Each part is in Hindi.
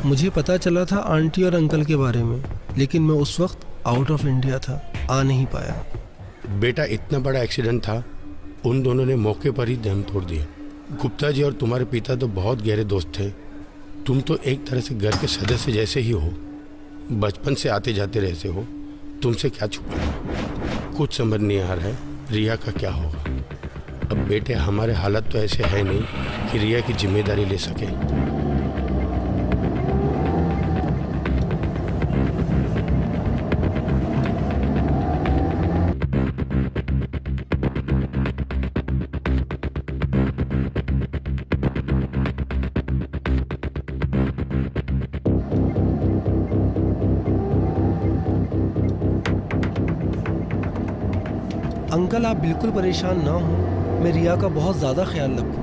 मुझे पता चला था आंटी और अंकल के बारे में, लेकिन मैं उस वक्त आउट ऑफ इंडिया था, आ नहीं पाया। बेटा इतना बड़ा एक्सीडेंट था, उन दोनों ने मौके पर ही दम तोड़ दिया। गुप्ता जी और तुम्हारे पिता तो बहुत गहरे दोस्त थे। तुम तो एक तरह से घर के सदस्य जैसे ही हो, बचपन से आते जाते रहते हो, तुमसे क्या छुपाना। कुछ समझ नहीं आ रहा है रिया का क्या होगा। अब बेटे हमारे हालत तो ऐसे है नहीं कि रिया की जिम्मेदारी ले सके। अंकल आप बिल्कुल परेशान ना हो, मैं रिया का बहुत ज़्यादा ख्याल रखूँगा।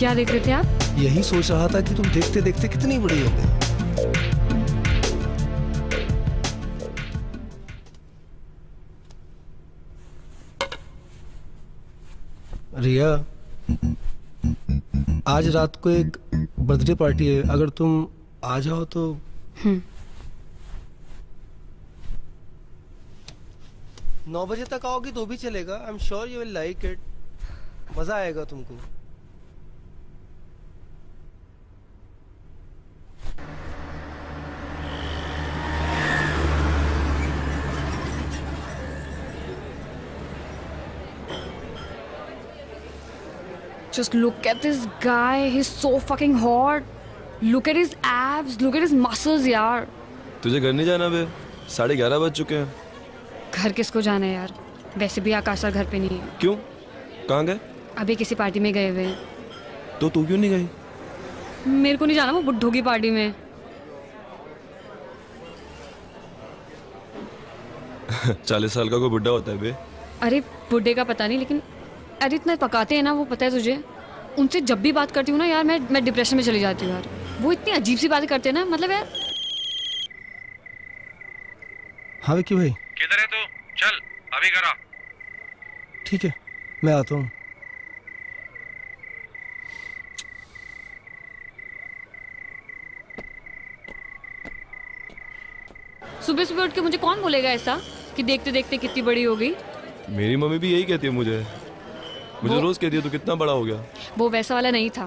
क्या देख रहे थे आप? यही सोच रहा था कि तुम देखते देखते कितनी बड़ी हो गई। रिया, आज रात को एक बर्थडे पार्टी है, अगर तुम आ जाओ तो। 9 बजे तक आओगी तो भी चलेगा। I am sure you will like it, मजा आएगा तुमको। Just look at this guy. He's so fucking hot. Look at his abs. Look at his muscles, यार. तुझे घर नहीं जाना बे? 11:30 बज चुके हैं. घर किसको जाना है यार? वैसे भी आकाश सर घर पे नहीं है. क्यों? कहाँ गए? अभी किसी पार्टी में गए हुए हैं. तो तू क्यों नहीं गई? मेरे को नहीं जाना वो बुड्ढों की पार्टी में. 40 साल का कोई बुड्ढा होता है बे? अरे बुड्ढे का पता नहीं, लेकिन अरे इतना पकाते हैं ना वो, पता है तुझे? उनसे जब भी बात करती हूँ ना यार, मैं डिप्रेशन में चली जाती हूँ यार. वो इतनी अजीब सी बातें करते हैं ना, मतलब यार. हाँ विक्की भाई. किधर है तू? चल अभी करा. ठीक है, मैं आता हूँ. सुबह सुबह उठ के मुझे कौन बोलेगा ऐसा कि देखते देखते कितनी बड़ी हो गई. मेरी मम्मी भी यही कहती है मुझे रोज कहती है तू कितना बड़ा हो गया. वो वैसा वाला नहीं था.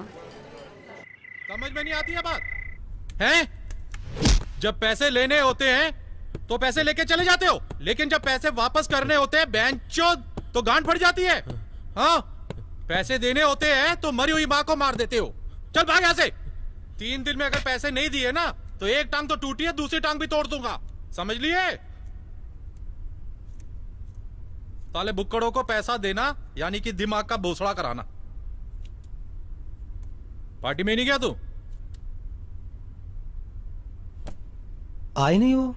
समझ में नहीं आती है बात हैं? जब पैसे लेने होते हैं तो पैसे लेके चले जाते हो, लेकिन जब पैसे वापस करने होते हैं बेंचोद तो गांड फट जाती है. हाँ, पैसे देने होते हैं तो मरी हुई माँ को मार देते हो. चल भाग यहाँ से. 3 दिन में अगर पैसे नहीं दिए ना तो एक टांग तो टूटी है, दूसरी टांग भी तोड़ दूंगा. समझ लिए? साले बुक्कड़ों को पैसा देना यानी कि दिमाग का भोसड़ा कराना. पार्टी में नहीं गया तू? आए नहीं वो.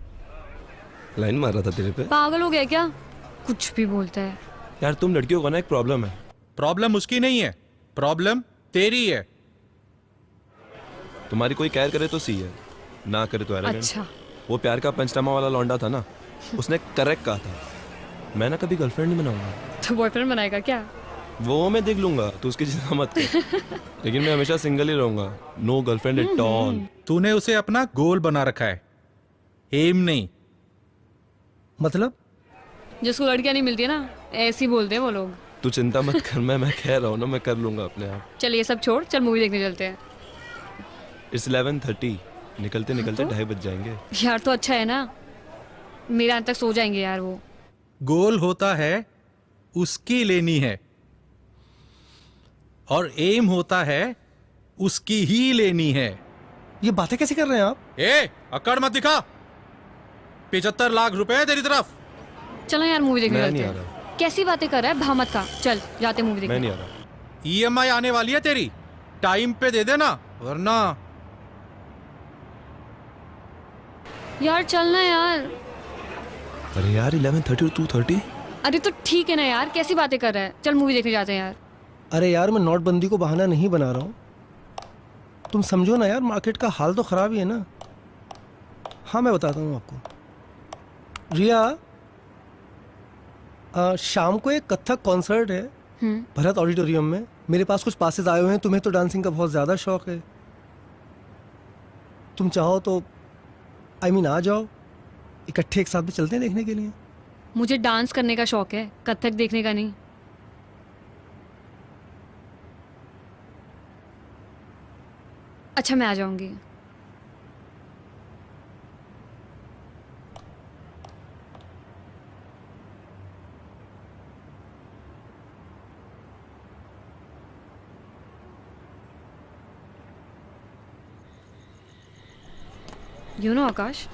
लाइन मार रहा था तेरे पे. पागल हो गया क्या? कुछ भी बोलता है यार. तुम लड़कियों का ना एक प्रॉब्लम है. प्रॉब्लम उसकी नहीं है, प्रॉब्लम तेरी है. तुम्हारी कोई केयर करे तो सी है, ना करे तो एरोगेंट. अच्छा. वो प्यार का पंचनामा वाला लौंडा था ना, उसने करेक्ट कहा था. मैं ना कभी गर्लफ्रेंड नहीं बनाऊंगा. तो बॉयफ्रेंड बनाएगा क्या? वो मैं देख लूंगा, तू उसकी चिंता मत कर. लेकिन मैं हमेशा सिंगल ही रहूंगा. No girlfriend at all. तूने उसे अपना गोल बना रखा है, एम नहीं. मतलब जिसको लड़कियां नहीं मिलती है ना, ऐसे ही बोलते हैं वो लोग. तू चिंता मत कर, मैं कह रहा हूँ ना, मैं कर लूंगा अपने आप. चल ये सब छोड़, चल मूवी देखने चलते हैं. इट्स 11:30. निकलते निकलते तो? 2:30 बज जाएंगे. यार तो अच्छा है ना, मेरे अंत तक सो जाएंगे यार वो. गोल होता है उसकी लेनी है और एम होता है उसकी ही लेनी है. ये बातें कैसे कर रहे हैं आप? ए, अकड़ मत दिखा. 75 लाख रुपए तेरी तरफ. चलो यार मूवी देखने मैं चलते नहीं आ हैं. रहा. कैसी बातें कर रहा है, भामत का. चल जाते मूवी मैं देखने. नहीं आ रहा. ईएमआई आने वाली है तेरी, टाइम पे दे देना वरना. यार चलना यार. अरे यार 11:30 और 2:30. अरे तो ठीक है ना यार, कैसी बातें कर रहा है. चल मूवी देखने जाते हैं यार. अरे यार मैं नोटबंदी को बहाना नहीं बना रहा हूँ. तुम समझो ना यार, मार्केट का हाल तो ख़राब ही है ना. हाँ मैं बताता हूँ आपको. रिया, शाम को एक कथक कॉन्सर्ट है भरत ऑडिटोरियम में. मेरे पास कुछ पासेस आए हुए हैं. तुम्हें तो डांसिंग का बहुत ज़्यादा शौक है. तुम चाहो तो आ जाओ, इकट्ठे एक साथ में चलते हैं देखने के लिए. मुझे डांस करने का शौक है, कथक देखने का नहीं. अच्छा मैं आ जाऊंगी. यू नो आकाश,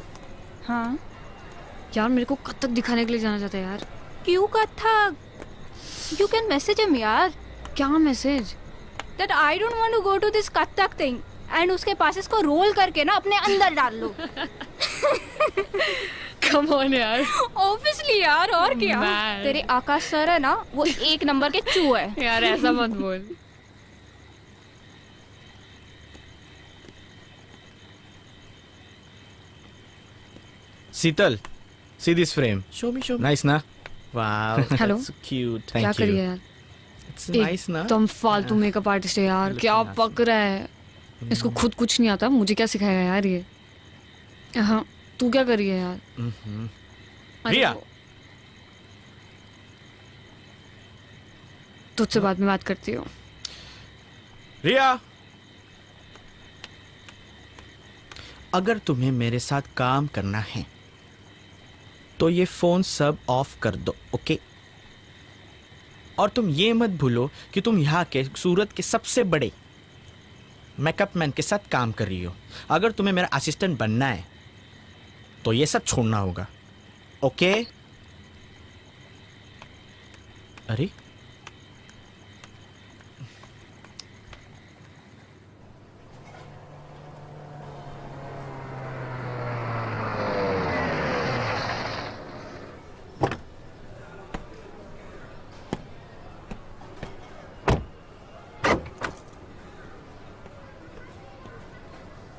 हाँ यार मेरे को कथक दिखाने के लिए जाना चाहता है यार. क्यों Kathak? You can message him यार. क्या message? That I don't want to go to this Kathak thing and उसके पास इसको रोल करके ना अपने अंदर डाल लो. कम ऑन यार. ऑब्वियसली यार, और क्या. Man. तेरे आकाश सर है ना, वो 1 नंबर के चूहे है. यार ऐसा मत बोल. Sital, see this frame. Show me. Nice, na? Wow. Hello. That's cute. क्या Thank करिए you. यार. It's nice, na? एकदम फालतू मेकअप आर्टिस्ट है यार. क्या पक रहा है. इसको खुद कुछ नहीं आता, मुझे क्या सिखाएगा यार ये. हाँ तू क्या करी है यार. अरे रिया. वो- तुझसे बाद में बात करती हूँ. रिया, अगर तुम्हें मेरे साथ काम करना है तो ये फोन सब ऑफ कर दो, ओके? और तुम ये मत भूलो कि तुम यहाँ के सूरत के सबसे बड़े मेकअप मैन के साथ काम कर रही हो। अगर तुम्हें मेरा असिस्टेंट बनना है तो ये सब छोड़ना होगा, ओके? अरे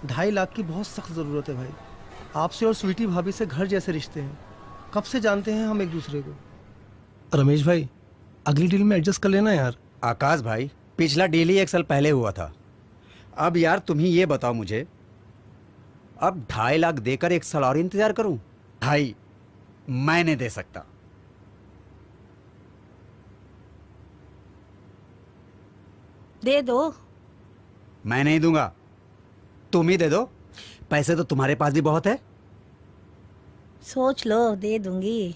ढाई लाख की बहुत सख्त ज़रूरत है भाई। आपसे और स्वीटी भाभी से घर जैसे रिश्ते हैं, कब से जानते हैं हम एक दूसरे को। रमेश भाई, अगली डील में एडजस्ट कर लेना यार। आकाश भाई, पिछला डील ही 1 साल पहले हुआ था। अब यार तुम ही ये बताओ मुझे, अब 2.5 लाख देकर 1 साल और इंतजार करूं? भाई मैं नहीं दे सकता। दे दो। मैं नहीं दूंगा, तुम ही दे दो। पैसे तो तुम्हारे पास भी बहुत है। सोच लो, दे दूंगी।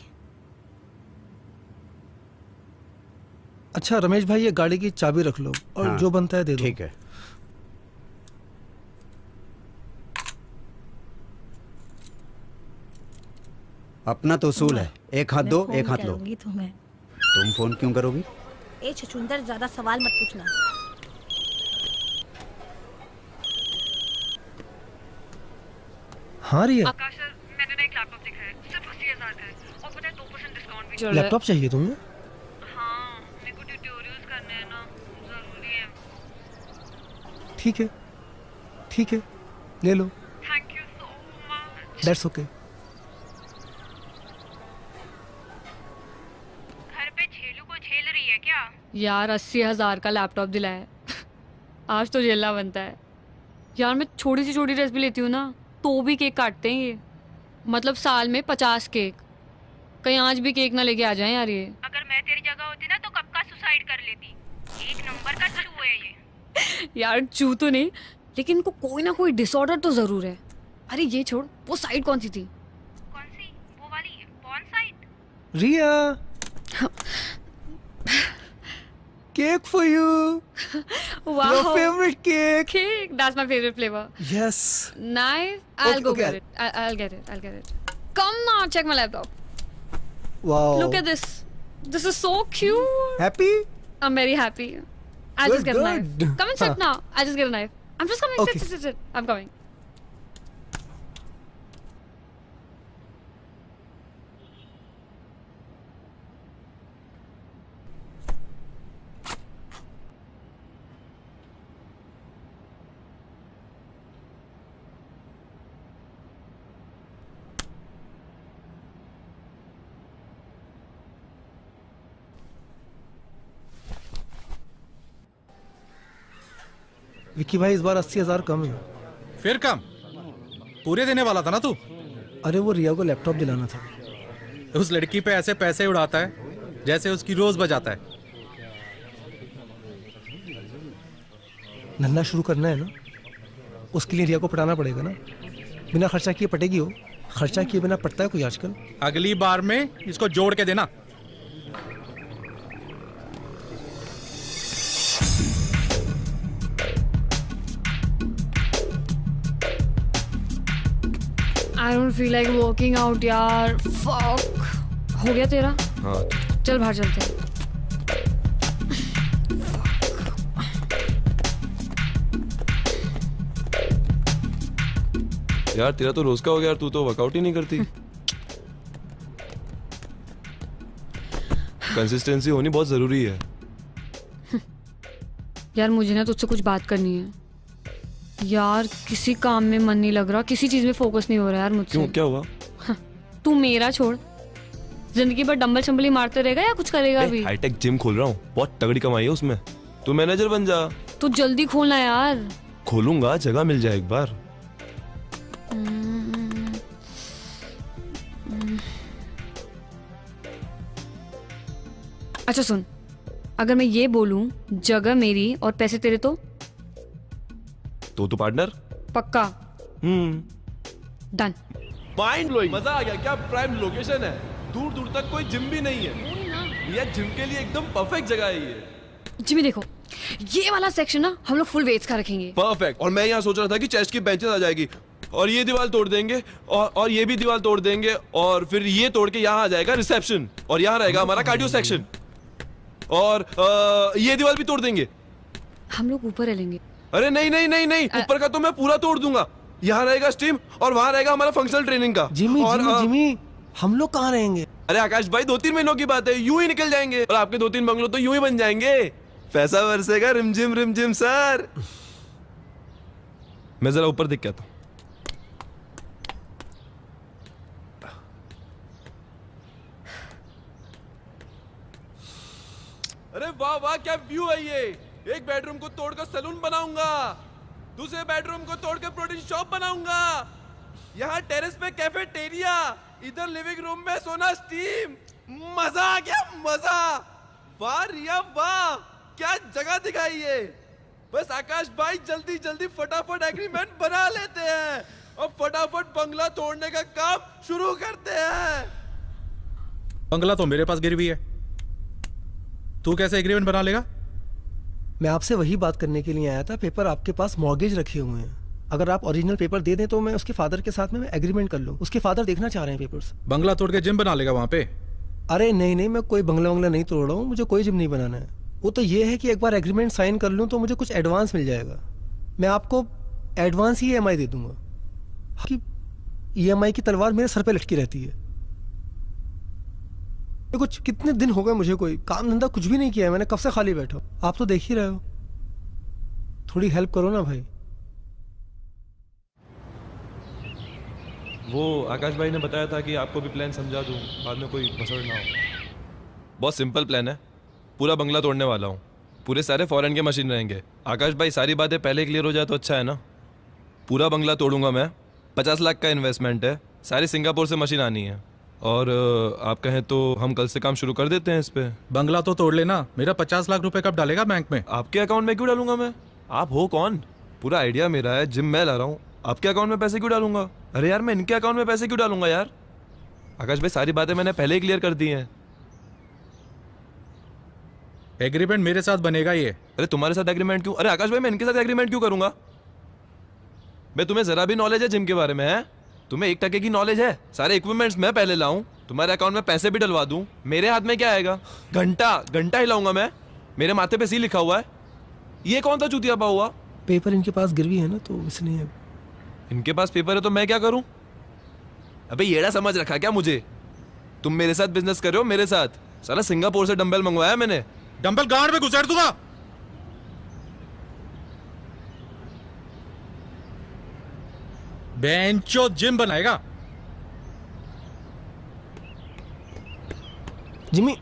अच्छा रमेश भाई, ये गाड़ी की चाबी रख लो और हाँ, जो बनता है दे दो। ठीक है। अपना तो उसूल है, एक हाथ दो एक हाथ लो। तुम्हें तुम फोन क्यों करोगी? ए छछूंदर, ज्यादा सवाल मत पूछना। हाँ रिया, आकाश सर, मैंने ना एक लैपटॉप देखा है, सिर्फ 80,000 का है और पता है 2% डिस्काउंट भी चल रहा है। लैपटॉप चाहिए तुम्हें? हाँ, मेरे को ट्यूटोरियल्स करने हैं ना, जरूरी है। ठीक है, ठीक है, ले लो। Thank you so much. That's okay. घर पे छेलू को झेल रही है क्या? यार 80,000 का लैपटॉप दिलाया है। आज तो झेलना बनता है यार। मैं छोटी सी छोटी ड्रेस भी लेती हूँ ना तो भी केक काटते हैं ये। मतलब साल में 50 केक। कहीं आज भी केक ना लेके आ जाएं यार ये। अगर मैं तेरी जगह होती ना तो कब का सुसाइड कर लेती। 1 नंबर का चू है ये। यार चू तो नहीं, लेकिन इनको कोई ना कोई डिसऑर्डर तो जरूर है। अरे ये छोड़, वो साइड कौन सी थी? कौन सी? वो वाली porn site? Riya, cake for you. Wow. Your favorite cake. Cake. That's my favorite flavor. Yes. Nice. I'll go okay. get it. I'll get it. I'll get it. Come now, check my laptop. Wow. Look at this. This is so cute. Happy? I'm very happy. I'll just get a knife. Come and sit now. I'll just get a knife. I'm just coming. Okay. Sit. I'm coming. Vicky भाई, इस बार 80,000 कम है। फिर कम? पूरे देने वाला था ना तू। अरे वो रिया को लैपटॉप दिलाना था। उस लड़की पे ऐसे पैसे उड़ाता है जैसे उसकी रोज बजाता है। धंधा शुरू करना है ना, उसके लिए रिया को पटाना पड़ेगा ना। बिना खर्चा किए पटेगी हो? खर्चा किए बिना पटता है कोई आजकल? अगली बार में इसको जोड़ के देना। I don't feel like working out यार। Fuck. हो गया तेरा? हाँ, चल बाहर चलते हैं। यार तेरा तो रोज का हो गया यार, तू तो वर्कआउट ही नहीं करती। कंसिस्टेंसी होनी बहुत जरूरी है। यार मुझे ना तुझसे कुछ बात करनी है यार। किसी काम में मन नहीं लग रहा, किसी चीज में फोकस नहीं हो रहा यार मुझसे। क्यों, क्या हुआ? तू मेरा छोड़, जिंदगी भर डंबल शंबल ही मारते रहेगा या कुछ करेगा भी? हाईटेक जिम खोल रहा हूँ, बहुत तगड़ी कमाई है उसमें। तू मैनेजर बन जा। तू जल्दी खोलना यार। खोलूंगा, जगह मिल जाए एक बार। अच्छा सुन, अगर मैं ये बोलूं जगह मेरी और पैसे तेरे तो पार्टनर पक्का? डन। माइंड ब्लोइंग, मजा आ गया। क्या प्राइम लोकेशन है, दूर दूर तक कोई जिम भी नहीं है। यार जिम के लिए एकदम परफेक्ट जगह है ये। जिमी देखो, ये वाला सेक्शन ना हम लोग फुल वेट्स का रखेंगे। परफेक्ट। और मैं यहाँ सोच रहा था कि चेस्ट की बेंचेस आ जाएगी और ये दीवार तोड़ देंगे और ये भी दीवार तोड़ देंगे और फिर ये तोड़ के यहाँ आ जाएगा रिसेप्शन और यहाँ रहेगा हमारा कार्डियो सेक्शन और ये दीवार भी तोड़ देंगे। हम लोग ऊपर रहेंगे। अरे नहीं नहीं नहीं नहीं, ऊपर का तो मैं पूरा तोड़ दूंगा। यहाँ रहेगा स्टीम और वहाँ रहेगा हमारा फंक्शनल ट्रेनिंग का। जिमी और जिमी जिमी हम लोग कहाँ रहेंगे? अरे आकाश भाई 2-3 महीनों की बात है, यूं ही निकल जाएंगे और आपके 2-3 बंगलो तो यूं ही बन जाएंगे। पैसा बरसेगा रिमझिम सर। मैं जरा ऊपर दिख के आता हूं। अरे वाह वाह क्या व्यू है ये। एक बेडरूम को तोड़कर सैलून बनाऊंगा, दूसरे बेडरूम को तोड़कर प्रोटीन शॉप बनाऊंगा, यहाँ टेरेस पे कैफेटेरिया, इधर लिविंग रूम में सोना स्टीम। मजा आ गया मजा। वाह रिया वाह, क्या जगह दिखाई है। बस आकाश भाई जल्दी जल्दी फटाफट एग्रीमेंट बना लेते हैं और फटाफट बंगला तोड़ने का काम शुरू करते हैं। बंगला तो मेरे पास गिरवी है, तू कैसे एग्रीमेंट बना लेगा? मैं आपसे वही बात करने के लिए आया था। पेपर आपके पास मॉर्गेज रखे हुए हैं, अगर आप ओरिजिनल पेपर दे दें तो मैं उसके फादर के साथ में एग्रीमेंट कर लूं। उसके फादर देखना चाह रहे हैं पेपर्स। बंगला तोड़ के जिम बना लेगा वहां पे? अरे नहीं नहीं, मैं कोई बंगला वंगला नहीं तोड़ रहा हूँ, मुझे कोई जिम नहीं बनाना है। वो तो ये है कि एक बार एग्रीमेंट साइन कर लूँ तो मुझे कुछ एडवांस मिल जाएगा। मैं आपको एडवांस ही EMI दे दूंगा। कि EMI की तलवार मेरे सर पे लटकी रहती है। कुछ कितने दिन हो गए मुझे कोई काम धंधा कुछ भी नहीं किया है, मैंने कब से खाली बैठा हूं। आप तो देख ही रहे हो, थोड़ी हेल्प करो ना भाई। वो आकाश भाई ने बताया था कि आपको भी प्लान समझा दूं, बाद में कोई मसड़ ना हो। बहुत सिंपल प्लान है, पूरा बंगला तोड़ने वाला हूँ, पूरे सारे फॉरेन के मशीन रहेंगे। आकाश भाई सारी बातें पहले क्लियर हो जाए तो अच्छा है ना। पूरा बंगला तोड़ूंगा मैं, 50 लाख का इन्वेस्टमेंट है, सारी सिंगापुर से मशीन आनी है और आप कहें तो हम कल से काम शुरू कर देते हैं इस पे। बंगला तो तोड़ लेना, मेरा 50 लाख रुपए कब डालेगा बैंक में? आपके अकाउंट में क्यों डालूंगा मैं? आप हो कौन? पूरा आइडिया मेरा है, जिम मैं ला रहा हूँ, आपके अकाउंट में पैसे क्यों डालूंगा? अरे यार मैं इनके अकाउंट में पैसे क्यों डालूंगा यार? आकाश भाई सारी बातें मैंने पहले ही क्लियर कर दी हैं। एग्रीमेंट मेरे साथ बनेगा ये। अरे तुम्हारे साथ एग्रीमेंट क्यों? अरे आकाश भाई मैं इनके साथ एग्रीमेंट क्यों करूंगा? मैं तुम्हें जरा भी नॉलेज है जिम के बारे में? है तुम्हें 1% की नॉलेज है? सारे इक्विपमेंट्स मैं पहले लाऊं, तुम्हारे अकाउंट में पैसे भी डलवा दूं, मेरे हाथ में क्या आएगा? घंटा हिलाऊंगा मैं, मेरे माथे पे सी लिखा हुआ है। ये कौन सा चूतिया पा हुआ? पेपर इनके पास गिरवी है ना, तो इसलिए। इनके पास पेपर है तो मैं क्या करूं? अबे येड़ा समझ रखा क्या मुझे? तुम मेरे साथ बिजनेस कर रहे हो, मेरे साथ। साला सिंगापुर से डंबल मंगवाया मैंने। डंबल गांड में घुसेड़ दूंगा। बेंचो जिम बनाएगा। जिमी,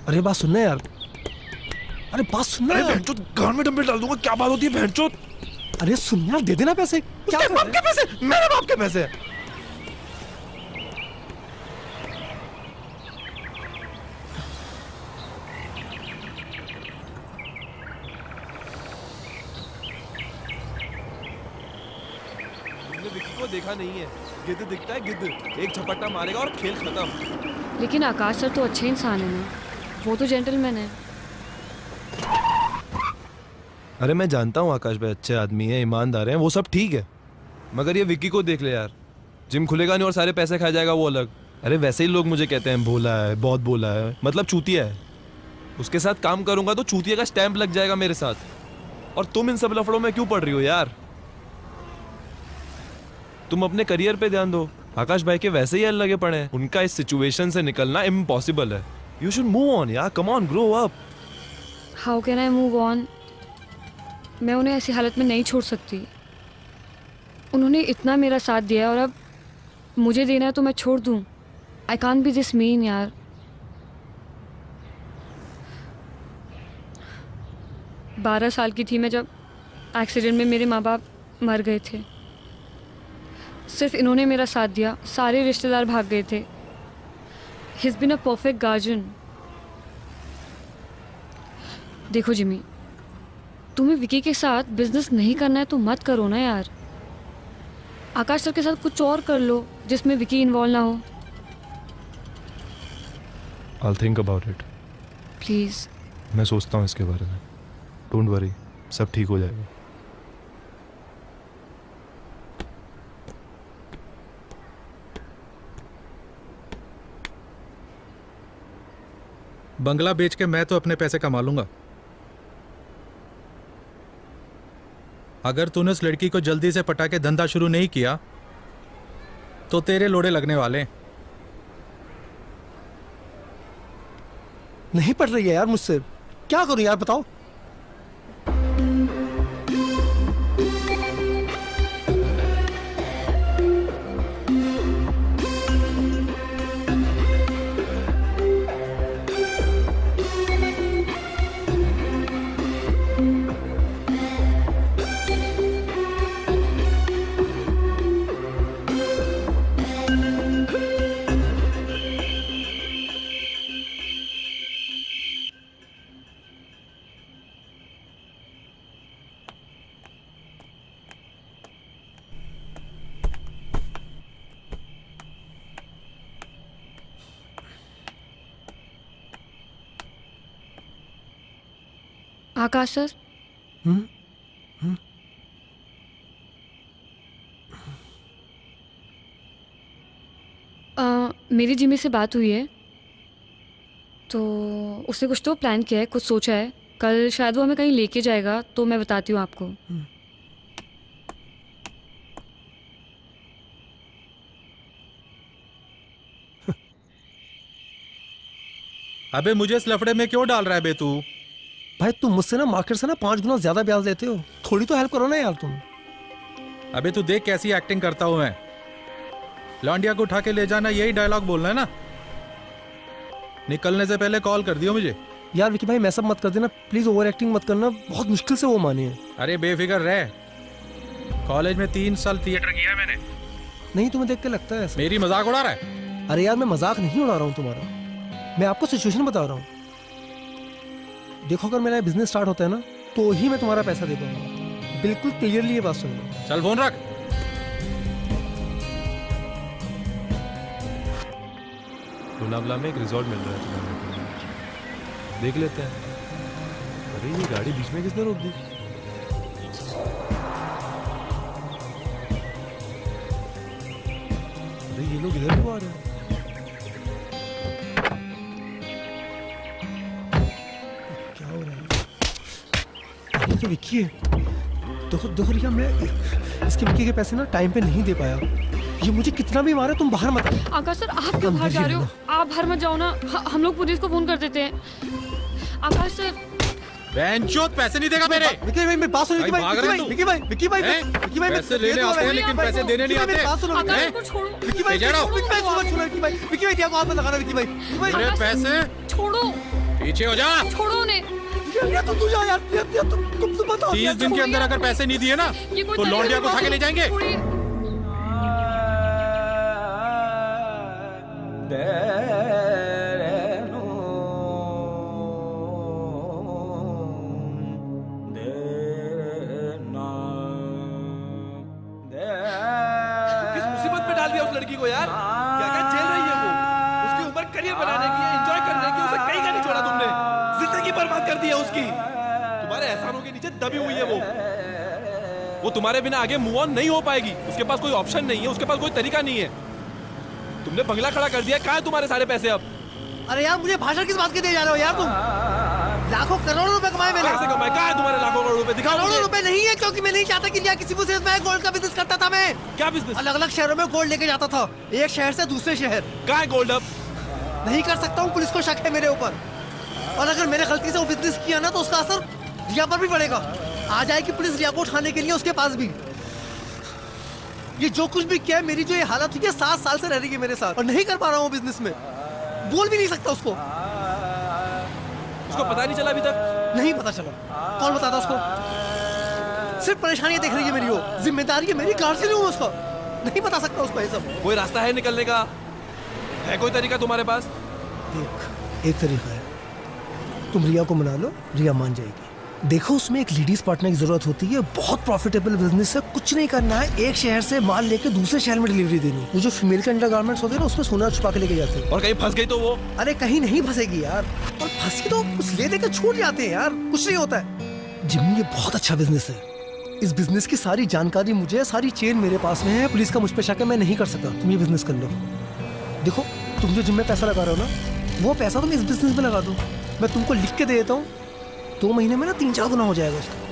अरे बात सुनना यार, अरे बात सुनना यार। बेंचो गांड में डंबल डाल दूंगा, क्या बात होती है बेंचो? अरे सुन यार, दे देना पैसे। क्या उसके बाप के पैसे? मेरे बाप के पैसे? विक्की को देखा नहीं है, गिद्ध दिखता है गिद्ध, एक झपट्टा मारेगा और खेल खत्म। लेकिन आकाश सर तो अच्छे इंसान है ना, वो तो जेंटलमैन है। अरे मैं जानता हूँ आकाश भाई अच्छे आदमी हैं, ईमानदार हैं, वो सब ठीक है, मगर ये विक्की को देख ले यार, जिम खुलेगा नहीं और सारे पैसे खा जाएगा वो अलग। अरे वैसे ही लोग मुझे कहते हैं भोला है, बहुत भोला है, मतलब चूतिया है। उसके साथ काम करूंगा तो चूतिया का स्टैंप लग जाएगा मेरे साथ। और तुम इन सब लफड़ों में क्यों पड़ रही हो यार? तुम अपने करियर पे ध्यान दो। आकाश भाई के वैसे ही हल लगे पड़े हैं, उनका इस सिचुएशन से निकलना इम्पॉसिबल है। यू शुड मूव ऑन यार, come on, grow up. How can I move on? मैं उन्हें ऐसी हालत में नहीं छोड़ सकती। उन्होंने इतना मेरा साथ दिया और अब मुझे देना है तो मैं छोड़ दूं? I can't be this mean यार। बारह साल की थी मैं जब एक्सीडेंट में मेरे माँ बाप मर गए थे। सिर्फ इन्होंने मेरा साथ दिया, सारे रिश्तेदार भाग गए थे। He is been a perfect guardian. देखो जिमी, तुम्हें विकी के साथ बिजनेस नहीं करना है तो मत करो ना यार। आकाश सर के साथ कुछ और कर लो जिसमें विकी इन्वॉल्व ना हो। I'll think about it. Please. मैं सोचता हूँ इसके बारे में। Don't worry, सब ठीक हो जाएगा। बंगला बेच के मैं तो अपने पैसे कमा लूंगा। अगर तूने उस लड़की को जल्दी से पटा के धंधा शुरू नहीं किया तो तेरे लोड़े लगने वाले हैं। नहीं पट रही है यार मुझसे, क्या करूं यार बताओ। आकाश सर, मेरी जिमी से बात हुई है तो उसने कुछ तो प्लान किया है, कुछ सोचा है। कल शायद वो हमें कहीं लेके जाएगा, तो मैं बताती हूँ आपको। अबे मुझे इस लफड़े में क्यों डाल रहा है बे तू? भाई तुम मुझसे ना मार्केट से ना 5 गुना ज्यादा ब्याज लेते हो, थोड़ी तो हेल्प करो ना यार तुम। अबे तू देख कैसी एक्टिंग करता हूं मैं। लौंडिया को उठा के ले जाना, यही डायलॉग बोलना है ना? निकलने से पहले कॉल कर दियो मुझे। यार विकी भाई मैं सब मत कर देना प्लीज, ओवर एक्टिंग मत करना, बहुत मुश्किल से वो माने हैं। अरे बेफिक्र रह, कॉलेज में 3 साल थिएटर किया है मैंने। नहीं तुम्हें देख के लगता है ऐसा। मेरी मजाक उड़ा रहा है? अरे यार मैं मजाक नहीं उड़ा रहा हूँ तुम्हारा, मैं आपको सिचुएशन बता रहा हूँ। देखो अगर मेरा बिजनेस स्टार्ट होता है ना तो ही मैं तुम्हारा पैसा दे पाऊंगा, बिल्कुल क्लियरली ये बात सुन लो। चल फोन रख। लोनावला में एक रिजॉर्ट मिल रहा है तुम्हारे, देख लेते हैं। अरे ये गाड़ी बीच में किसने रोक दी? अरे ये लोग इधर क्यों आ रहे हैं? क्या हो रहा है? ये तो विक्की है। देखो रिया, मैं इसके विक्की के पैसे ना टाइम पे नहीं दे पाया। ये मुझे कितना भी मारे, तुम बाहर मत। आकाश सर आप क्यों बाहर जा रहे हो? आप बाहर मत जाओ ना, हम लोग पुलिस को फोन कर देते हैं। आकाश सर बेंचोद पैसे नहीं देगा मेरे। विक्की भाई मेरी बात सुनो। विक्की भाई पैसे लेने आते हैं लेकिन पैसे देने नहीं आते। आकाश को छोड़ो। विक्की भाई क्या बात लगा रहा? विक्की भाई मेरे पैसे छोड़ो, पीछे हो जा। छोड़ो ने। तो तू जा यार, तुम बताओ। 30 दिन के अंदर अगर पैसे नहीं दिए ना तो लौंडिया को उठा के ले जाएंगे। किस मुसीबत में डाल दिया उस लड़की को यार? क्या क्या झेल रही है वो? उसकी उम्र करियर बनाने की, एंजॉय करने की, उसे कहीं का नहीं छोड़ा तुमने। जिंदगी बर्बाद कर दी है उसकी। तुम्हारे एहसानों के नीचे दबी हुई है वो तुम्हारे बिना आगे मूव ऑन नहीं हो पाएगी। उसके पास कोई ऑप्शन नहीं है, उसके पास कोई तरीका नहीं है। तुमने बंगला खड़ा कर दिया, कहाँ है तुम्हारे सारे पैसे अब? अरे यार मुझे भाषण किस बात के दे जा रहे हो यार तुम? लाखों करोड़ों रुपए कमाए मैंने। कैसे कमाए? कहाँ है तुम्हारे लाखों करोड़ रुपए? दिखाओ। करोड़ों रुपए नहीं है, क्योंकि मैं नहीं चाहता कि किसी को सिर्फ मैं गोल्ड का बिजनेस करता था। मैं क्या बिजनेस? अलग अलग शहरों में गोल्ड लेके जाता था, एक शहर से दूसरे शहर। कहाँ है गोल्ड अब? नहीं कर सकता हूँ, पुलिस को शक है मेरे ऊपर। और अगर मैंने गलती से वो बिजनेस किया ना तो उसका असर रिया पर भी पड़ेगा। आ जाएगी पुलिस रिया को उठाने के लिए उसके पास भी। ये जो कुछ भी किया है, मेरी जो ये हालत हुई है, 7 साल से रह रही है मेरे साथ और नहीं कर पा रहा हूँ बिजनेस में। बोल भी नहीं सकता उसको पता नहीं चला अभी तक? नहीं पता चला। कौन बताता उसको? सिर्फ परेशानियां देख रही है मेरी वो, जिम्मेदारी है मेरी, गार्जियन हूँ उसको। नहीं बता सकता उसको ये सब। कोई रास्ता है निकलने का? है कोई तरीका तुम्हारे पास? देख एक तरीका है, तुम रिया को मना लो, रिया मान जाएगी। देखो उसमें एक लेडीज पार्टनर की जरूरत होती है, बहुत प्रॉफिटेबल बिजनेस है, कुछ नहीं करना है, एक शहर से माल लेके दूसरे शहर में डिलीवरी देनी। वो जो फीमेल के अंडरगारमेंट्स होते हैं ना, उसमें सोना छुपा के लेके जाते हैं। और कहीं फंस गई तो वो? अरे कहीं नहीं फंसेगी यार, और फंसी तो कुछ ले देकर छूट जाते हैं यार, कुछ नहीं होता है। जिम्मी ये बहुत अच्छा बिजनेस है, इस बिजनेस की सारी जानकारी मुझे, सारी चेन मेरे पास में है, पुलिस का मुझ पे शक है, मैं नहीं कर सकता। तुम ये बिजनेस कर लो। देखो तुम जो जिम में पैसा लगा रहे हो ना, वो पैसा तुम इस बिजनेस में लगा दो, मैं तुमको लिख के दे देता हूँ, 2 महीने में ना 3-4 गुना हो जाएगा उसका।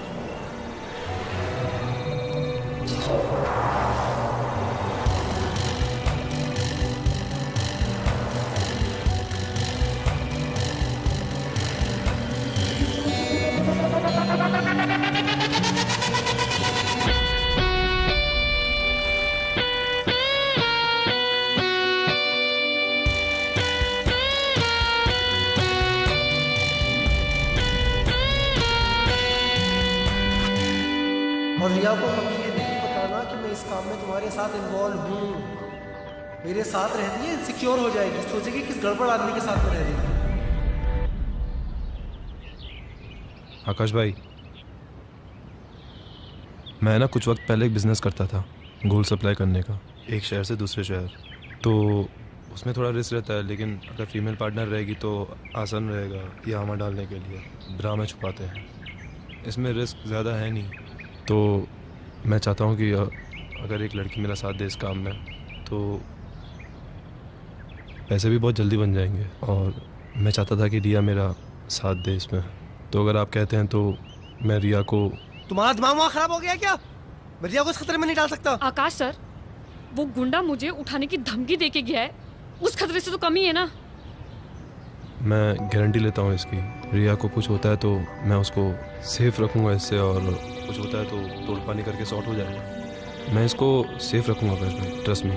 और रिया को कभी ये नहीं बताना कि मैं इस काम में तुम्हारे साथ इन्वॉल्व हूँ। मेरे साथ रहती है, सिक्योर हो जाएगी, सोचेगी किस गड़बड़ आदमी के साथ में रह रही है। आकाश भाई, मैं ना कुछ वक्त पहले एक बिजनेस करता था गोल्ड सप्लाई करने का, एक शहर से दूसरे शहर। तो उसमें थोड़ा रिस्क रहता है, लेकिन अगर फीमेल पार्टनर रहेगी तो आसान रहेगा ये हमा डालने के लिए। ब्रा में छुपाते हैं, इसमें रिस्क ज़्यादा है नहीं। तो मैं चाहता हूँ कि अगर एक लड़की मेरा साथ दे इस काम में, तो पैसे भी बहुत जल्दी बन जाएंगे। और मैं चाहता था कि रिया मेरा साथ दे इसमें। तो अगर आप कहते हैं तो मैं रिया को... तुम्हारा दिमाग वहाँ खराब हो गया क्या? मैं रिया को इस खतरे में नहीं डाल सकता। आकाश सर, वो गुंडा मुझे उठाने की धमकी देके गया है, उस खतरे से तो कम ही है ना। मैं गारंटी लेता हूँ इसकी, रिया को कुछ होता है तो मैं उसको सेफ रखूँगा इससे, और कुछ होता है तो तोड़ पानी करके सॉर्ट हो जाएगा। मैं इसको सेफ रखूँगा आकाश भाई, ट्रस्ट मी।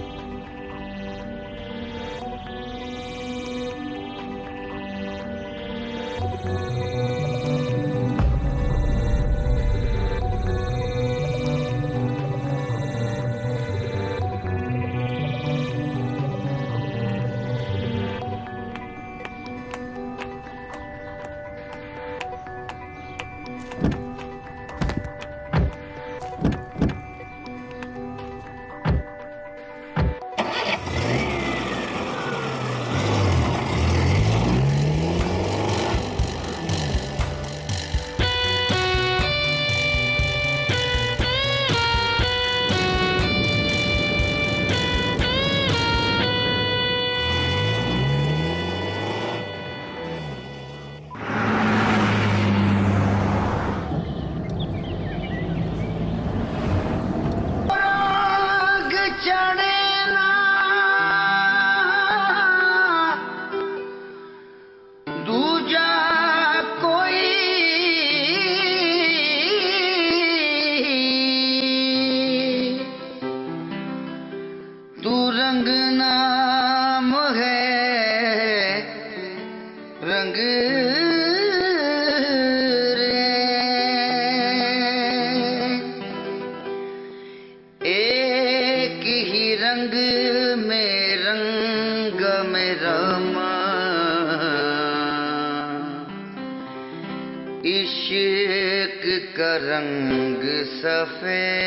इश्क का रंग सफेद।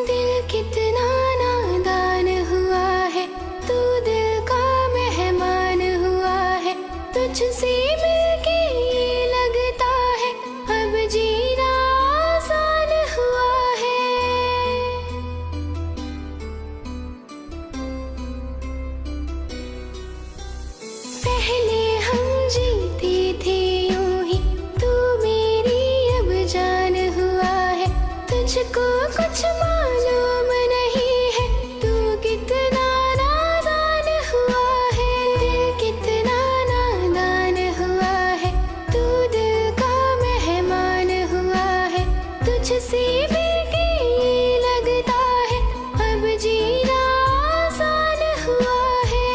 दिल कितना नादान हुआ है, तू दिल का मेहमान हुआ है, तुझसे मिलके ये लगता है अब जीना आसान हुआ है। पहले हम जीते थे यूं ही, तू मेरी अब जान हुआ है, तुझको कुछ मालूम नहीं है, तू कितना नादान हुआ है। दिल कितना नादान हुआ है, तू दिल का मेहमान हुआ है, तुझसे मिलके ये लगता है अब जीना आसान हुआ है।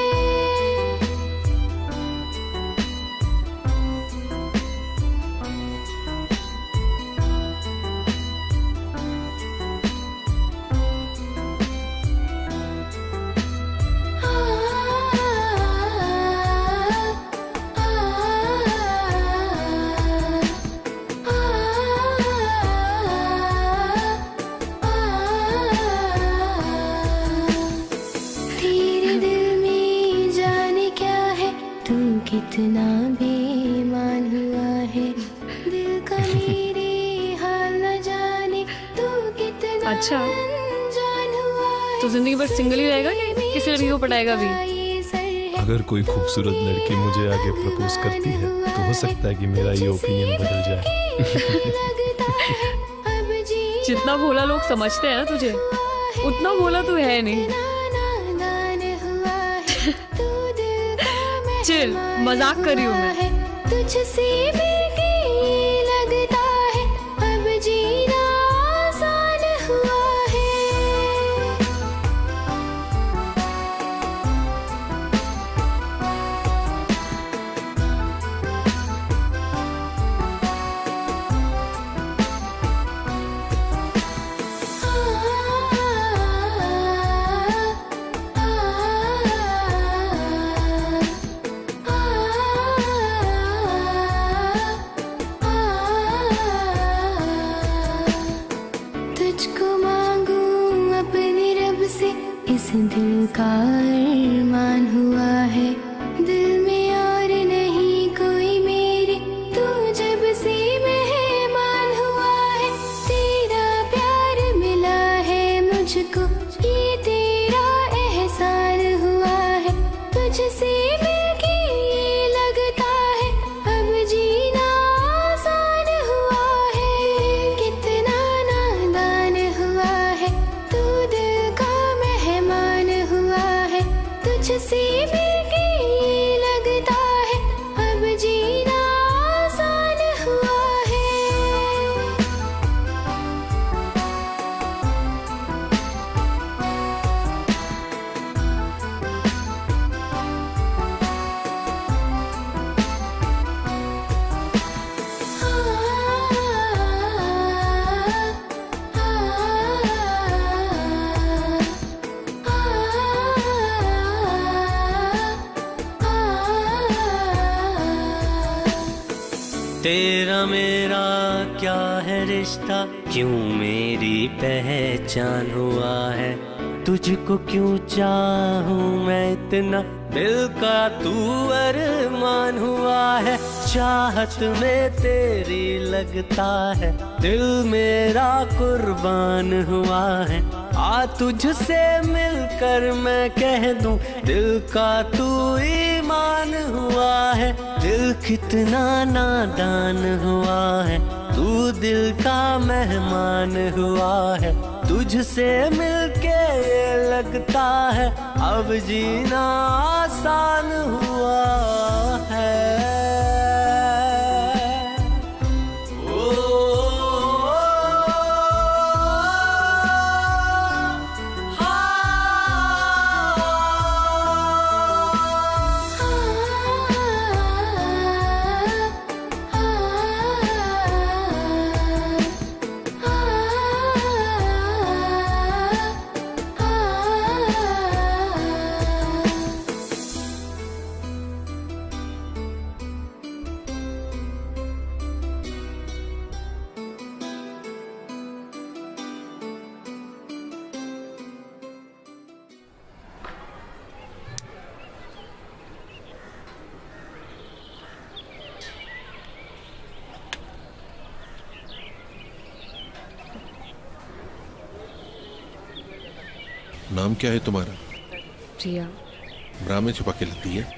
कितना बेईमान हुआ है दिल का मेरे हाल न जाने तू कितना अच्छा अनजान हुआ है। तो जिंदगी भर सिंगल ही रहेगा कि किसी लड़की को पटाएगा भी? अगर कोई खूबसूरत लड़की मुझे आगे प्रपोज करती है तो हो सकता है कि मेरा ये ओपिनियन बदल जाए। जितना भोला लोग समझते हैं ना तुझे, उतना भोला तू है नहीं। चिल, मजाक कर रही हूँ मैं। तुझसे मिलके लगता है अब जीना आसान हुआ है। तुझको मांगू अपने रब से इस दिल का अरमान हुआ है। दिल में और नहीं कोई मेरे तू जब से मेहमान हुआ है। तेरा प्यार मिला है मुझको ये तेरा एहसान हुआ है। तुझसे मिलके ये लगता है अब जीना आसान हुआ है। कितना नादान हुआ है तू दिल का मेहमान हुआ है। तुझसे मिलके ये लगता है अब जीना आसान हुआ है। तेरा मेरा क्या है रिश्ता, क्यों मेरी पहचान हुआ है। तुझको क्यों चाहूं मैं इतना, दिल का तू अरमान हुआ है। चाहत में तेरी लगता है दिल मेरा कुर्बान हुआ है। आ तुझसे मिलकर मैं कह दूं दिल का तू ईमान हुआ है। दिल कितना नादान हुआ है तू दिल का मेहमान हुआ है। तुझसे मिलके ये लगता है अब जीना आसान हुआ है। नाम क्या है तुम्हारा? प्रिया। ब्रा में छुपा के लगती है।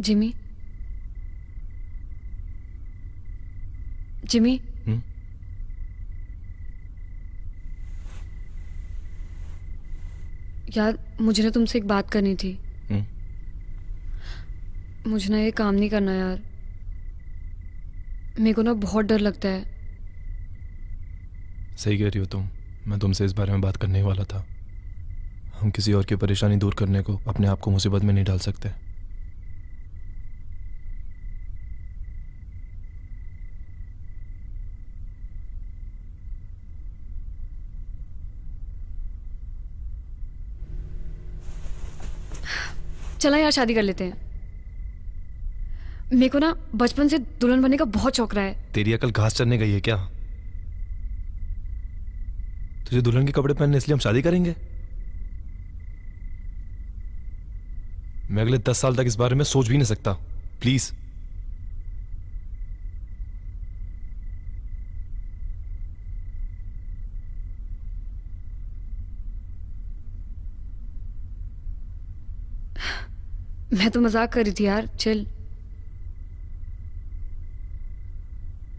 जिमी, जिमी, यार मुझे ना तुमसे एक बात करनी थी। मुझे ना ये काम नहीं करना यार। मेरे को ना बहुत डर लगता है सही कह रही हो तुम, मैं तुमसे इस बारे में बात करने ही वाला था। हम किसी और की परेशानी दूर करने को अपने आप को मुसीबत में नहीं डाल सकते। चला यार शादी कर लेते हैं। मेरे को ना बचपन से दुल्हन बनने का बहुत शौक रहा है। तेरी अकल घास चरने गई है क्या? तुझे दुल्हन के कपड़े पहनने इसलिए हम शादी करेंगे? मैं अगले 10 साल तक इस बारे में सोच भी नहीं सकता। प्लीज। मैं तो मजाक कर रही थी यार, चिल।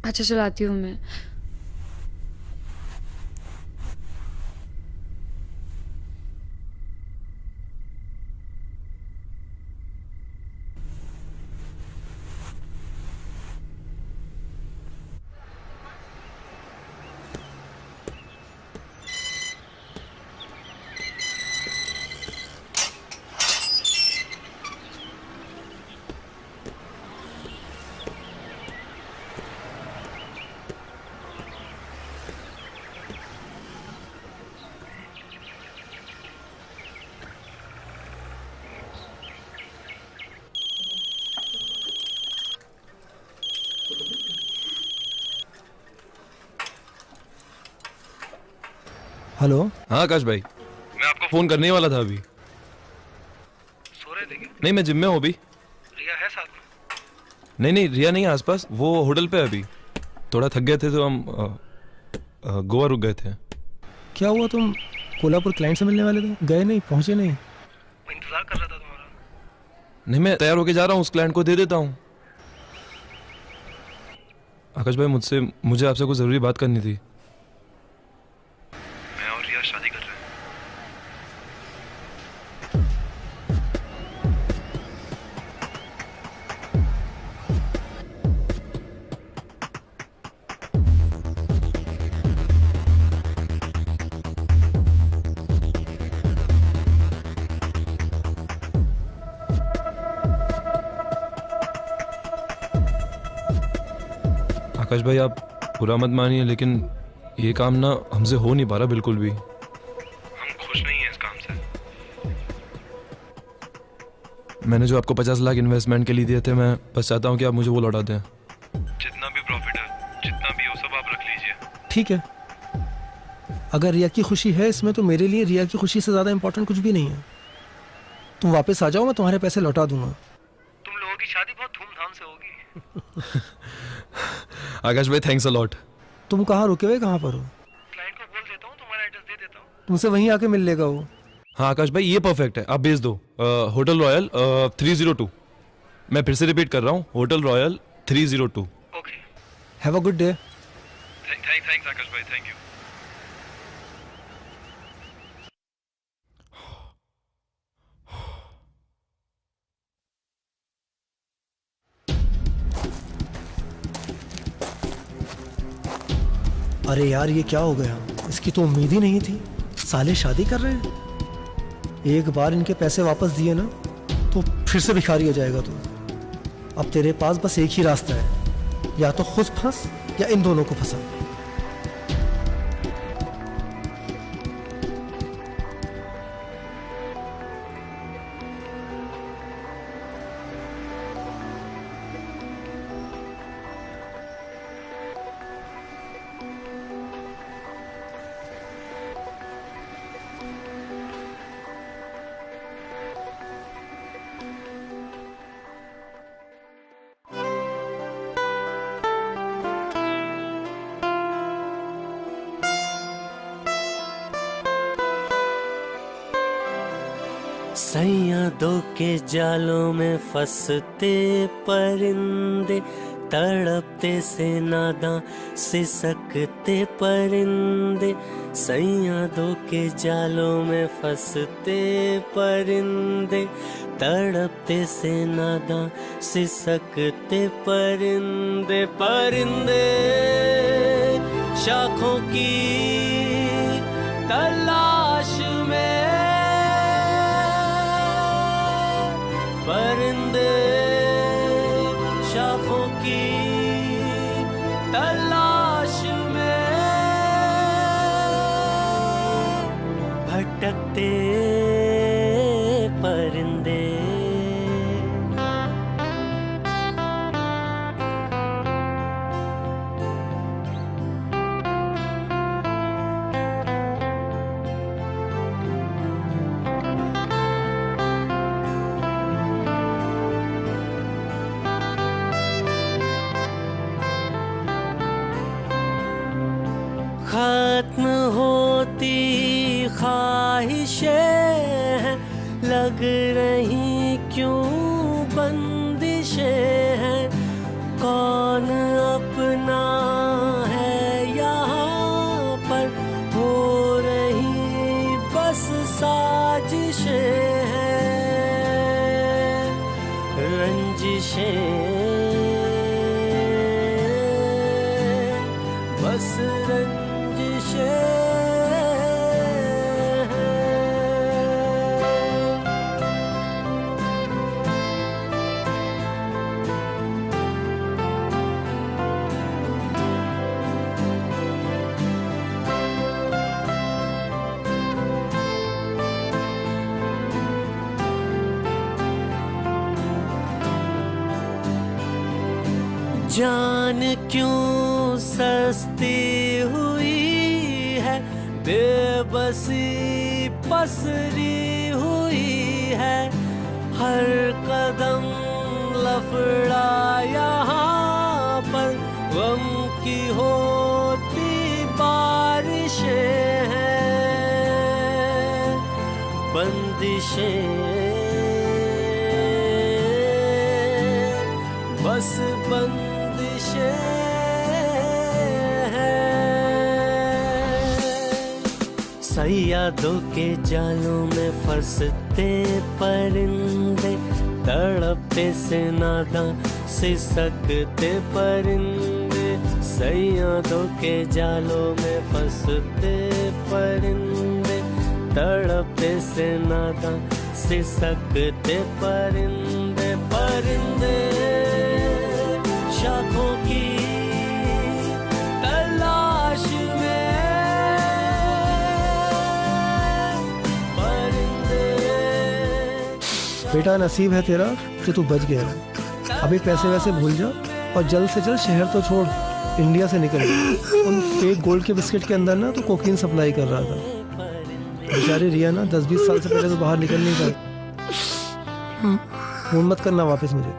अच्छा चलाती हूँ मैं। हेलो। हाँ आकाश भाई, मैं आपको फोन करने ही वाला था अभी। सो रहे थे क्या? नहीं, मैं जिम में हूँ अभी। रिया है साथ में? नहीं, रिया नहीं है आसपास, वो होटल पे है अभी। थोड़ा थक गए थे तो हम गोवा रुक गए थे। क्या हुआ, तुम कोल्हापुर क्लाइंट से मिलने वाले थे, गए नहीं, पहुंचे नहीं? मैं इंतजार कर रहा था तुम्हारा। नहीं, मैं तैयार होके जा रहा हूँ, उस क्लाइंट को दे देता हूँ। आकाश भाई, मुझे आपसे कुछ जरूरी बात करनी थी। मैं और रिया शादी कर रहे हैं। आकाश भाई, आप बुरा मत मानिए, लेकिन ये काम ना हमसे हो नहीं पा रहा बिल्कुल भी। हम खुश नहीं हैं इस काम से। मैंने जो आपको 50 लाख इन्वेस्टमेंट के लिए दिए थे, मैं बस चाहता हूँ कि आप मुझे वो लौटा दें। जितना भी प्रॉफिट है, जितना भी हो, सब आप रख लीजिए। ठीक है, अगर रिया की खुशी है इसमें, तो मेरे लिए रिया की खुशी से ज़्यादा इम्पोर्टेंट कुछ भी नहीं है। तुम वापस आ जाओ, मैं तुम्हारे पैसे लौटा दूंगा। तुम लोगों की शादी बहुत धूमधाम से होगी। आकाश भाई, थैंक्स अ लॉट। तुम कहाँ रुके हुए, कहाँ पर हो? क्लाइंट को बोल देता हूँ, तुम्हारा एड्रेस दे देता हूँ। तुमसे वहीं आके मिल लेगा वो। हाँ आकाश भाई, ये परफेक्ट है, आप भेज दो। Hotel royal 302। मैं फिर से रिपीट कर रहा हूँ, hotel royal 302। Okay. Have a good day. Thanks Akash भाई, थैंक यू। अरे यार, ये क्या हो गया? इसकी तो उम्मीद ही नहीं थी। साले शादी कर रहे हैं। एक बार इनके पैसे वापस दिए ना, तो फिर से भिखारी हो जाएगा तू। अब तेरे पास बस एक ही रास्ता है, या तो खुद फंस या इन दोनों को फंसा। सैयदों के जालों में फंसते परिंदे, तड़पते से नादां सिसकते परिंदे। सैयदों के जालों में फंसते परिंदे, तड़पते से नादां सिसकते परिंदे। परिंदे शाखों की तलाश में परिंदे शाखों की तलाश में भटकते परिंदे। खत्म होती ख्वाहिशें हैं, लग रही क्यों बंदिशें हैं। कौन अपना है यहाँ पर, हो रही बस साजिशें हैं, रंजिशें बस जान क्यों सस्ती हुई है, बेबसी पसरी हुई है। हर कदम लफड़ा यहाँ पर, गम की होती बारिशें हैं, बंदिशें बस बंदिशें सैयादों के जालों में फंसते परिंदे, तड़पते से नादां सिसकते परिंदे। सैयादों के जालों में फंसते परिंदे, तड़पते से नादां सिसकते परिंदे। परिंदे शाखों की तलाश में बेटा, नसीब है तेरा कि तू बच गया है। अभी पैसे वैसे भूल जा और जल्द से जल्द शहर तो छोड़, इंडिया से निकल जा। उन फेक गोल्ड के बिस्किट के अंदर ना तो कोकीन सप्लाई कर रहा था। बेचारी रिया ना 10-20 साल से पहले तो बाहर निकल नहीं पाई। फोन मत करना वापस मुझे।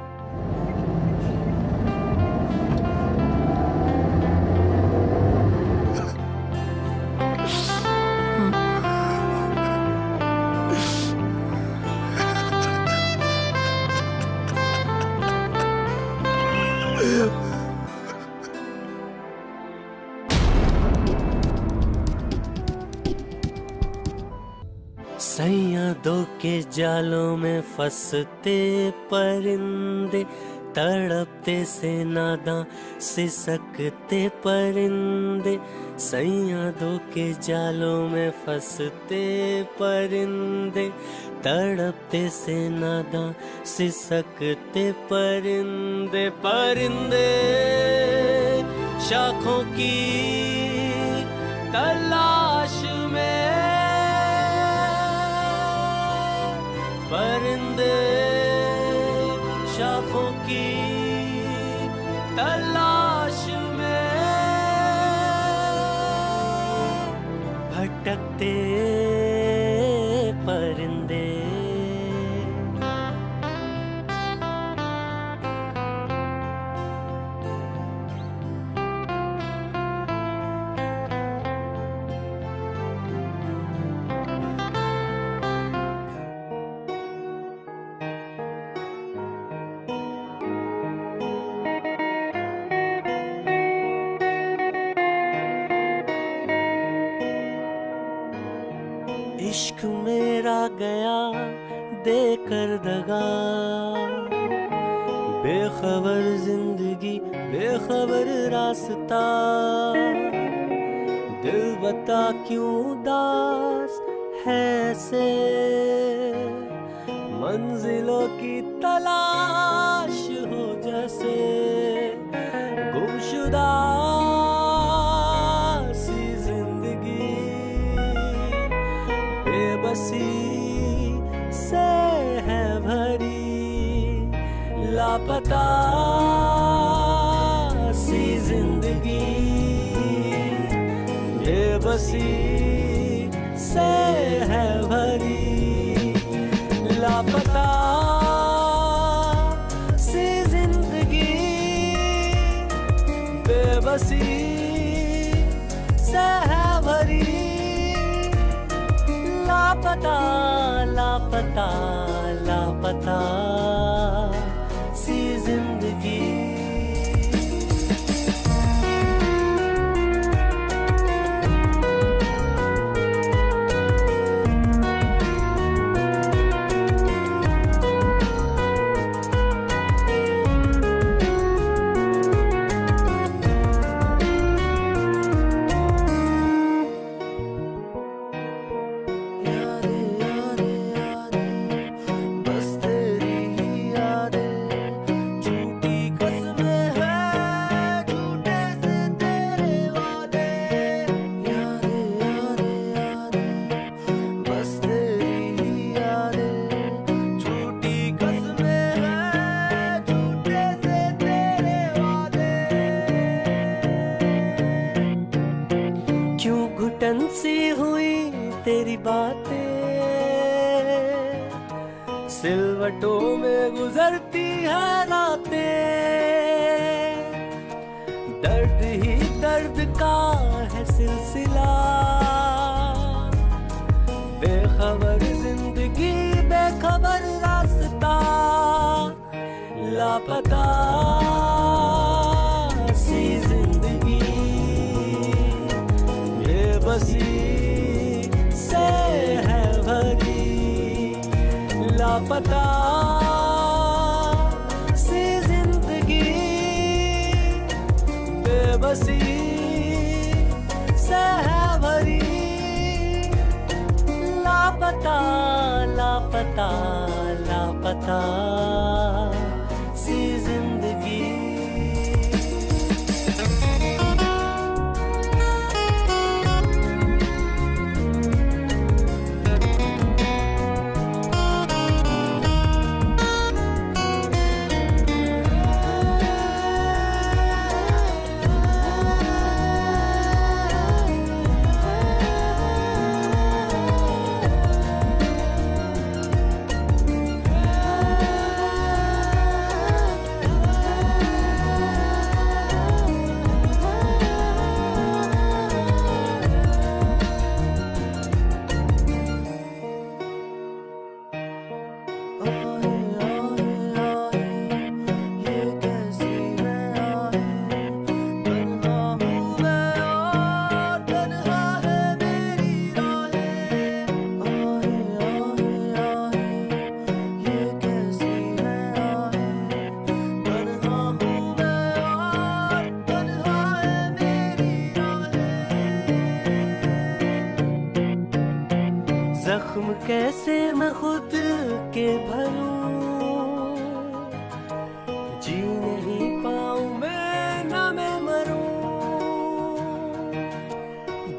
सैयादों के जालों में फंसते परिंदे, तड़पते से नादां सिसकते परिंदे। सैयादों के जालों में फंसते परिंदे, तड़पते से नादां सिसकते परिंदे। परिंदे शाखों की तलाश में, परिंदे शाखों की तलाश में भटकते परिंदे। इश्क मेरा गया देकर दगा, बेखबर जिंदगी बेखबर रास्ता। जीता क्यों दास है से, मंजिलों की तलाश हो जैसे, गुमशुदा सी जिंदगी, बेबसी से है भरी, लापता सी जिंदगी, बेबसी से है भरी, लापता सी जिंदगी, बेबसी से है भरी, लापता लापता लापता सी जिंदगी। सी हुई तेरी बातें, सिलवटों में गुजरती है रातें, दर्द ही दर्द का है सिलसिला, बेखबर जिंदगी बेखबर रास्ता, लापता सी जिंदगी, बेबसी से है भरी, लापता सी जिंदगी, बेबसी से है भरी, लापता लापता लापता सी जिंदगी। जख्म कैसे मैं खुद के भरूं, जी नहीं पाऊं मैं ना मैं मरूं,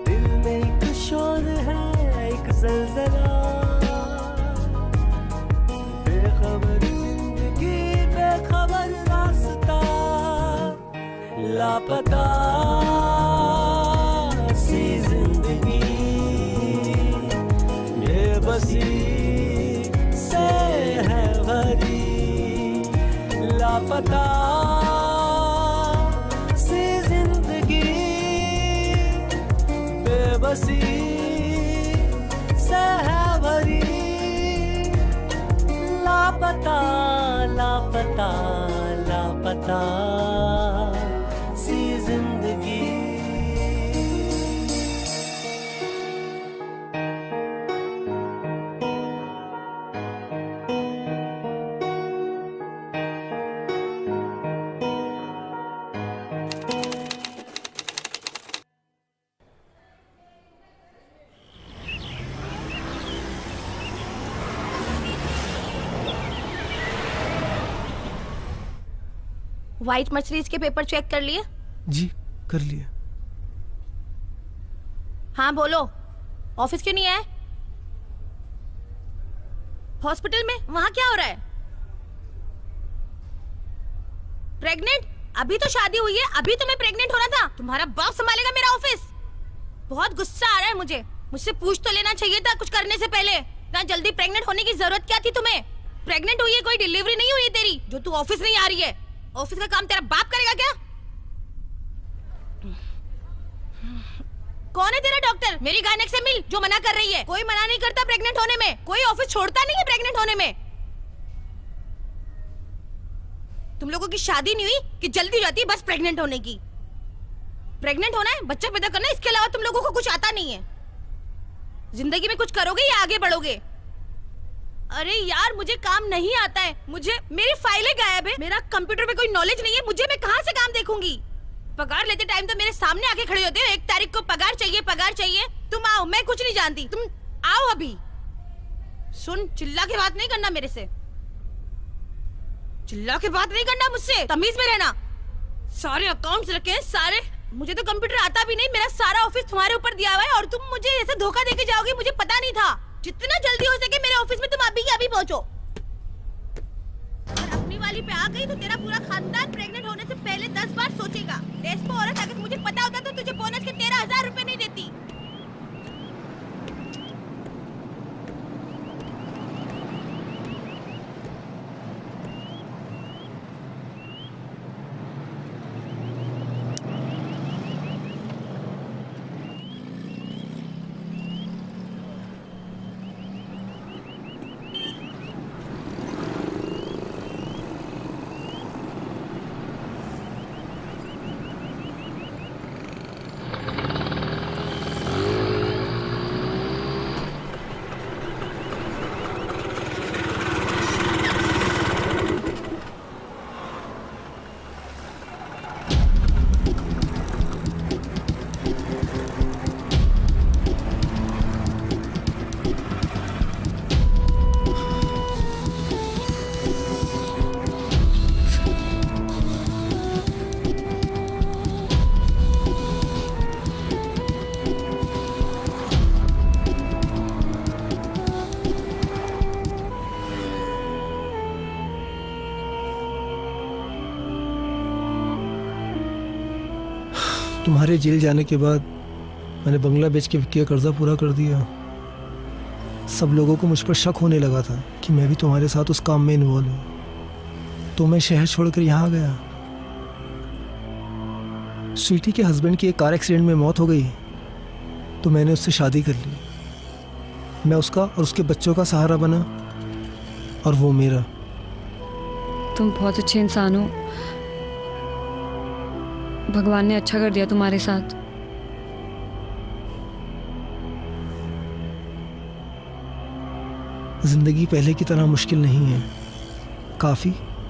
दिल में एक शोर है एक जलजला, बेखबर जिंदगी बेखबर रास्ता, लापता सी जिंदगी, बेबसी से है भरी, लापता सी जिंदगी, बेबसी से है भरी, लापता लापता लापता सी जिंदगी। व्हाइट मर्सिडीज के पेपर चेक कर लिए? जी कर लिए। हाँ बोलो, ऑफिस क्यों नहीं आए? हॉस्पिटल में वहां क्या हो रहा है? प्रेग्नेंट? अभी तो शादी हुई है, अभी तुम्हें प्रेग्नेंट होना था। तुम्हारा बाप संभालेगा मेरा ऑफिस। बहुत गुस्सा आ रहा है मुझे। मुझसे पूछ तो लेना चाहिए था कुछ करने से पहले। इतना जल्दी प्रेग्नेंट होने की जरूरत क्या थी तुम्हें? प्रेग्नेंट हुई है, कोई डिलीवरी नहीं हुई है तेरी जो तू ऑफिस नहीं आ रही है। ऑफिस का काम तेरा बाप करेगा क्या? कौन है तेरा डॉक्टर? मेरी गायनेक से मिल जो मना कर रही है। कोई मना नहीं करता प्रेग्नेंट होने में, कोई ऑफिस छोड़ता नहीं है प्रेग्नेंट होने में। तुम लोगों की शादी नहीं हुई कि जल्दी हो जाती है बस प्रेग्नेंट होने की। प्रेग्नेंट होना है, बच्चा पैदा करना है, इसके अलावा तुम लोगों को कुछ आता नहीं है। जिंदगी में कुछ करोगे या आगे बढ़ोगे? अरे यार मुझे काम नहीं आता है। मुझे मेरी फाइलें गायब है, मेरा कंप्यूटर में कोई नॉलेज नहीं है। मुझे मैं कहाँ से काम देखूंगी? पगार लेते टाइम तो मेरे सामने आके खड़े होते हो। 1 तारीख को पगार चाहिए, पगार चाहिए। तुम आओ, मैं कुछ नहीं जानती, तुम आओ अभी। सुन, चिल्ला के बात नहीं करना मेरे से, चिल्ला के बात नहीं करना मुझसे, तमीज में रहना। सारे अकाउंट्स रखे हैं सारे। मुझे तो कंप्यूटर आता भी नहीं, मेरा सारा ऑफिस तुम्हारे ऊपर दिया हुआ है और तुम मुझे ऐसे धोखा देके जाओगे, मुझे पता नहीं था। जितना जल्दी हो सके मेरे ऑफिस में तुम अभी के अभी पहुंचो। अगर अपनी वाली पे आ गई तो तेरा पूरा खानदान प्रेग्नेंट होने से पहले 10 बार सोचेगा। डेस्पो औरत, अगर मुझे पता होता तो तुझे बोनस के 13,000 रुपए नहीं देती। तुम्हारे जेल जाने के बाद मैंने बंगला बेच के विक्की का कर्जा पूरा कर दिया। सब लोगों को मुझ पर शक होने लगा था कि मैं भी तुम्हारे साथ उस काम में इन्वॉल्व हूँ, तो मैं शहर छोड़कर यहाँ आ गया। स्वीटी के हस्बैंड की एक कार एक्सीडेंट में मौत हो गई तो मैंने उससे शादी कर ली। मैं उसका और उसके बच्चों का सहारा बना और वो मेरा। तुम बहुत अच्छे इंसान हो, भगवान ने अच्छा कर दिया तुम्हारे साथ। जिंदगी पहले की तरह मुश्किल नहीं है,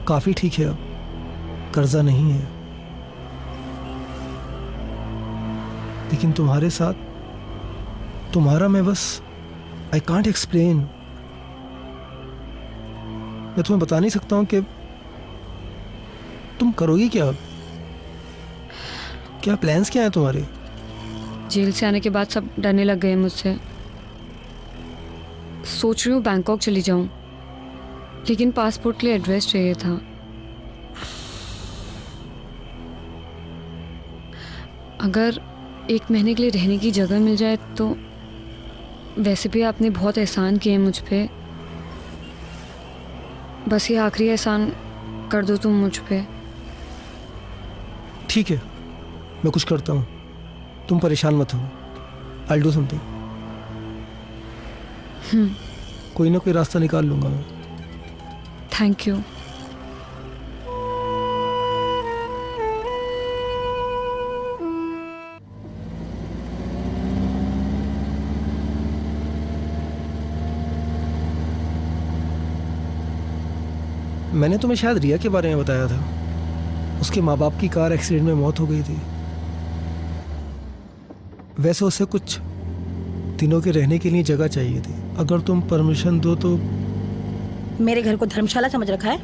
काफी ठीक है। अब कर्जा नहीं है, लेकिन तुम्हारे साथ तुम्हारा मैं बस आई कांट एक्सप्लेन। मैं तुम्हें बता नहीं सकता हूं कि तुम करोगी क्या, क्या प्लान्स क्या है तुम्हारे? जेल से आने के बाद सब डरने लग गए मुझसे। सोच रही हूँ बैंकॉक चली जाऊं, लेकिन पासपोर्ट के लिए एड्रेस चाहिए था। अगर 1 महीने के लिए रहने की जगह मिल जाए तो। वैसे भी आपने बहुत एहसान किए मुझ पे, बस ये आखिरी एहसान कर दो तुम मुझ पे। ठीक है, मैं कुछ करता हूँ, तुम परेशान मत हो। I'll do something। कोई ना कोई रास्ता निकाल लूंगा मैं। Thank you. मैंने तुम्हें शायद रिया के बारे में बताया था। उसके माँ बाप की कार एक्सीडेंट में मौत हो गई थी। वैसे उसे कुछ दिनों के रहने के लिए जगह चाहिए थी। अगर तुम परमिशन दो तो। मेरे घर को धर्मशाला समझ रखा है?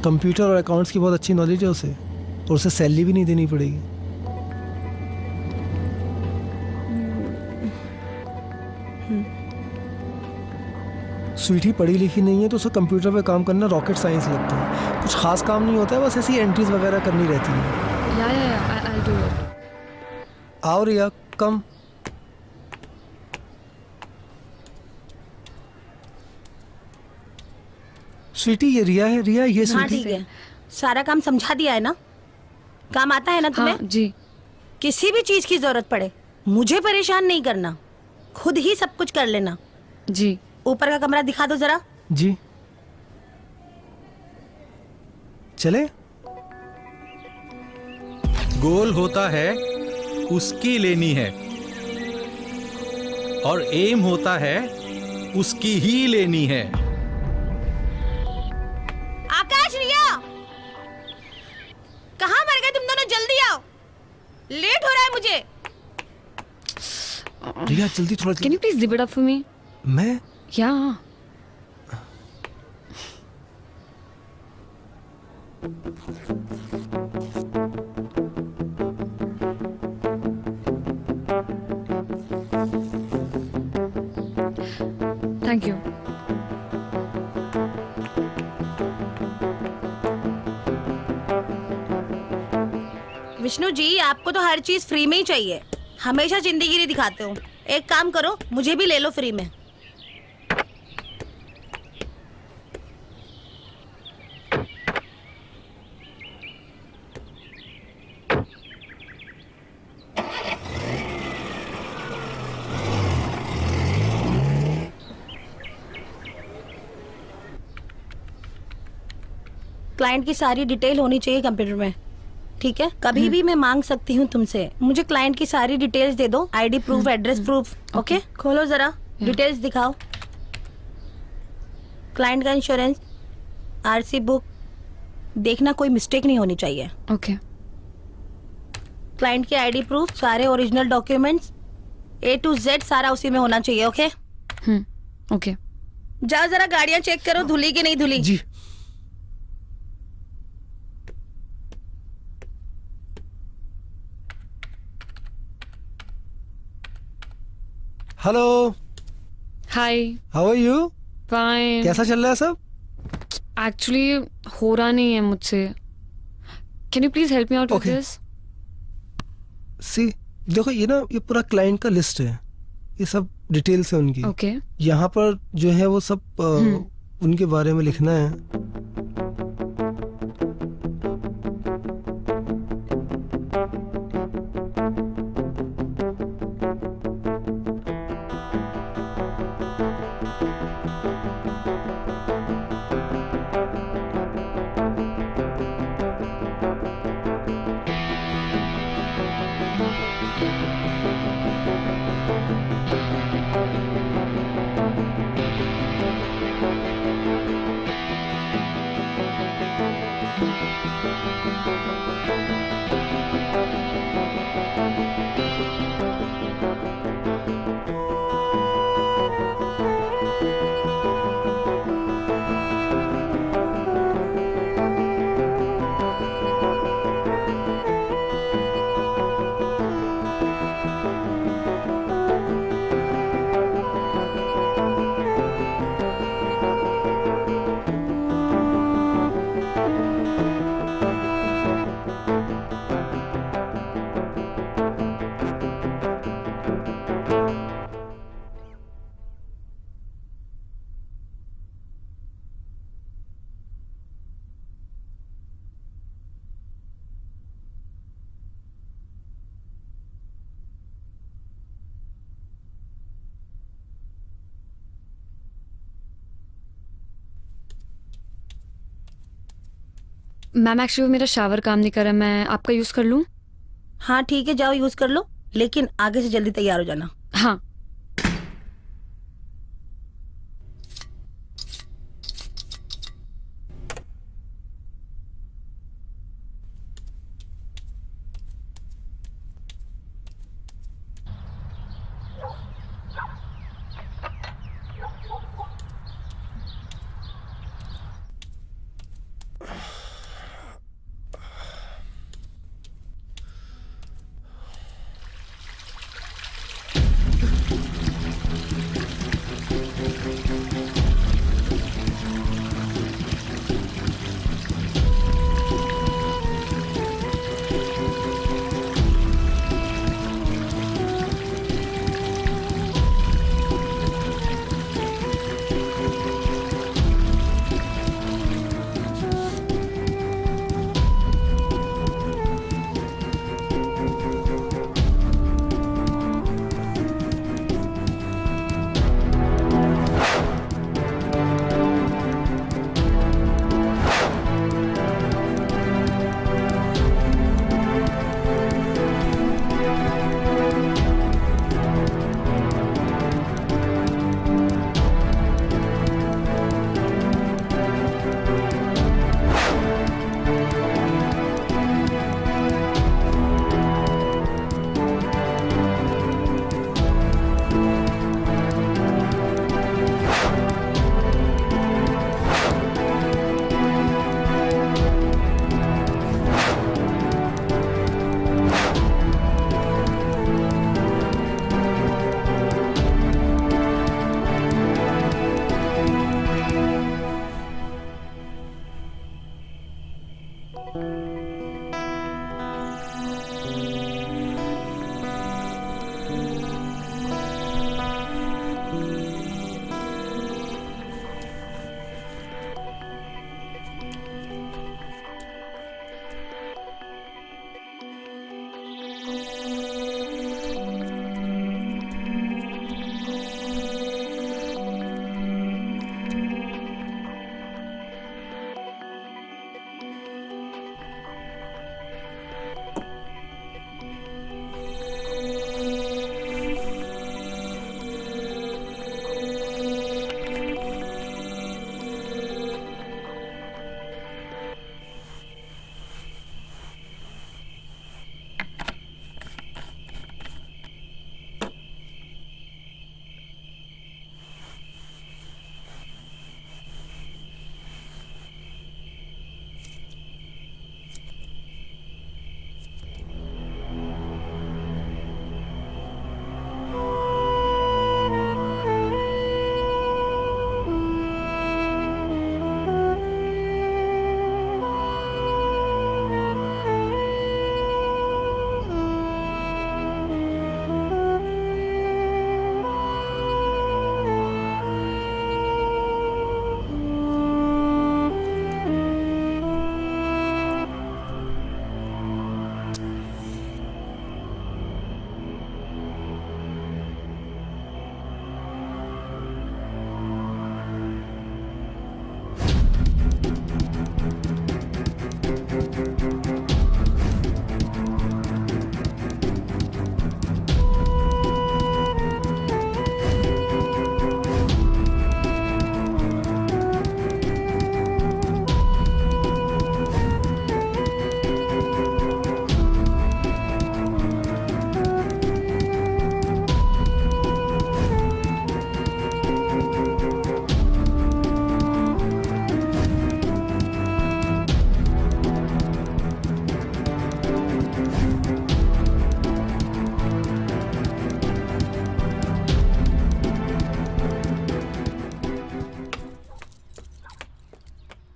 कंप्यूटर और अकाउंट्स की बहुत अच्छी नॉलेज है उसे, और उसे सैलरी भी नहीं देनी पड़ेगी। स्वीटी पढ़ी लिखी नहीं है तो उसे कंप्यूटर पे काम करना रॉकेट साइंस लगता है। कुछ खास काम नहीं होता है, बस ऐसी एंट्रीज वगैरह करनी रहती है। या I'll do it. आओ रिया, कम। स्वीटी ये रिया है, रिया ये हाँ स्वीटी। ठीक है, सारा काम समझा दिया है ना? काम आता है ना तुम्हें? हाँ, जी। किसी भी चीज की जरूरत पड़े मुझे परेशान नहीं करना, खुद ही सब कुछ कर लेना। जी। ऊपर का कमरा दिखा दो जरा। जी चले। गोल होता है उसकी लेनी है, और एम होता है उसकी ही लेनी है। आकाश, रिया, कहाँ मर गए तुम दोनों? जल्दी आओ, लेट हो रहा है मुझे। रिया जल्दी थोड़ा। Can you please zip it up for me? मैं? Yeah. Thank you. Vishnu ji, आपको तो हर चीज फ्री में ही चाहिए, हमेशा जिंदगी दिखाते हो। एक काम करो, मुझे भी ले लो फ्री में। क्लाइंट की सारी डिटेल होनी चाहिए कंप्यूटर में, ठीक है? कभी भी मैं मांग सकती हूँ तुमसे, मुझे क्लाइंट की सारी डिटेल्स दे दो, ID proof, address proof. Okay, खोलो जरा, डिटेल्स दिखाओ। क्लाइंट का इंश्योरेंस, आरसी बुक, देखना कोई मिस्टेक नहीं होनी चाहिए। ओके। क्लाइंट के आईडी प्रूफ, सारे original documents, A to Z सारा उसी में होना चाहिए। Okay okay. जाओ जरा गाड़ियां चेक करो, धुली की नहीं धुली। जी। Hello. Hi. How are you? Fine. कैसा चल रहा है सब? एक्चुअली हो रहा नहीं है मुझसे। Can you please help me out with this? See देखो, ये ना, ये पूरा क्लाइंट का लिस्ट है, ये सब डिटेल्स है उनकी। ओके। यहाँ पर जो है वो सब उनके बारे में लिखना है। मैम एक्चुअली मेरा शावर काम नहीं कर रहा, मैं आपका यूज कर लूं? हाँ ठीक है, जाओ यूज कर लो, लेकिन आगे से जल्दी तैयार हो जाना। हाँ।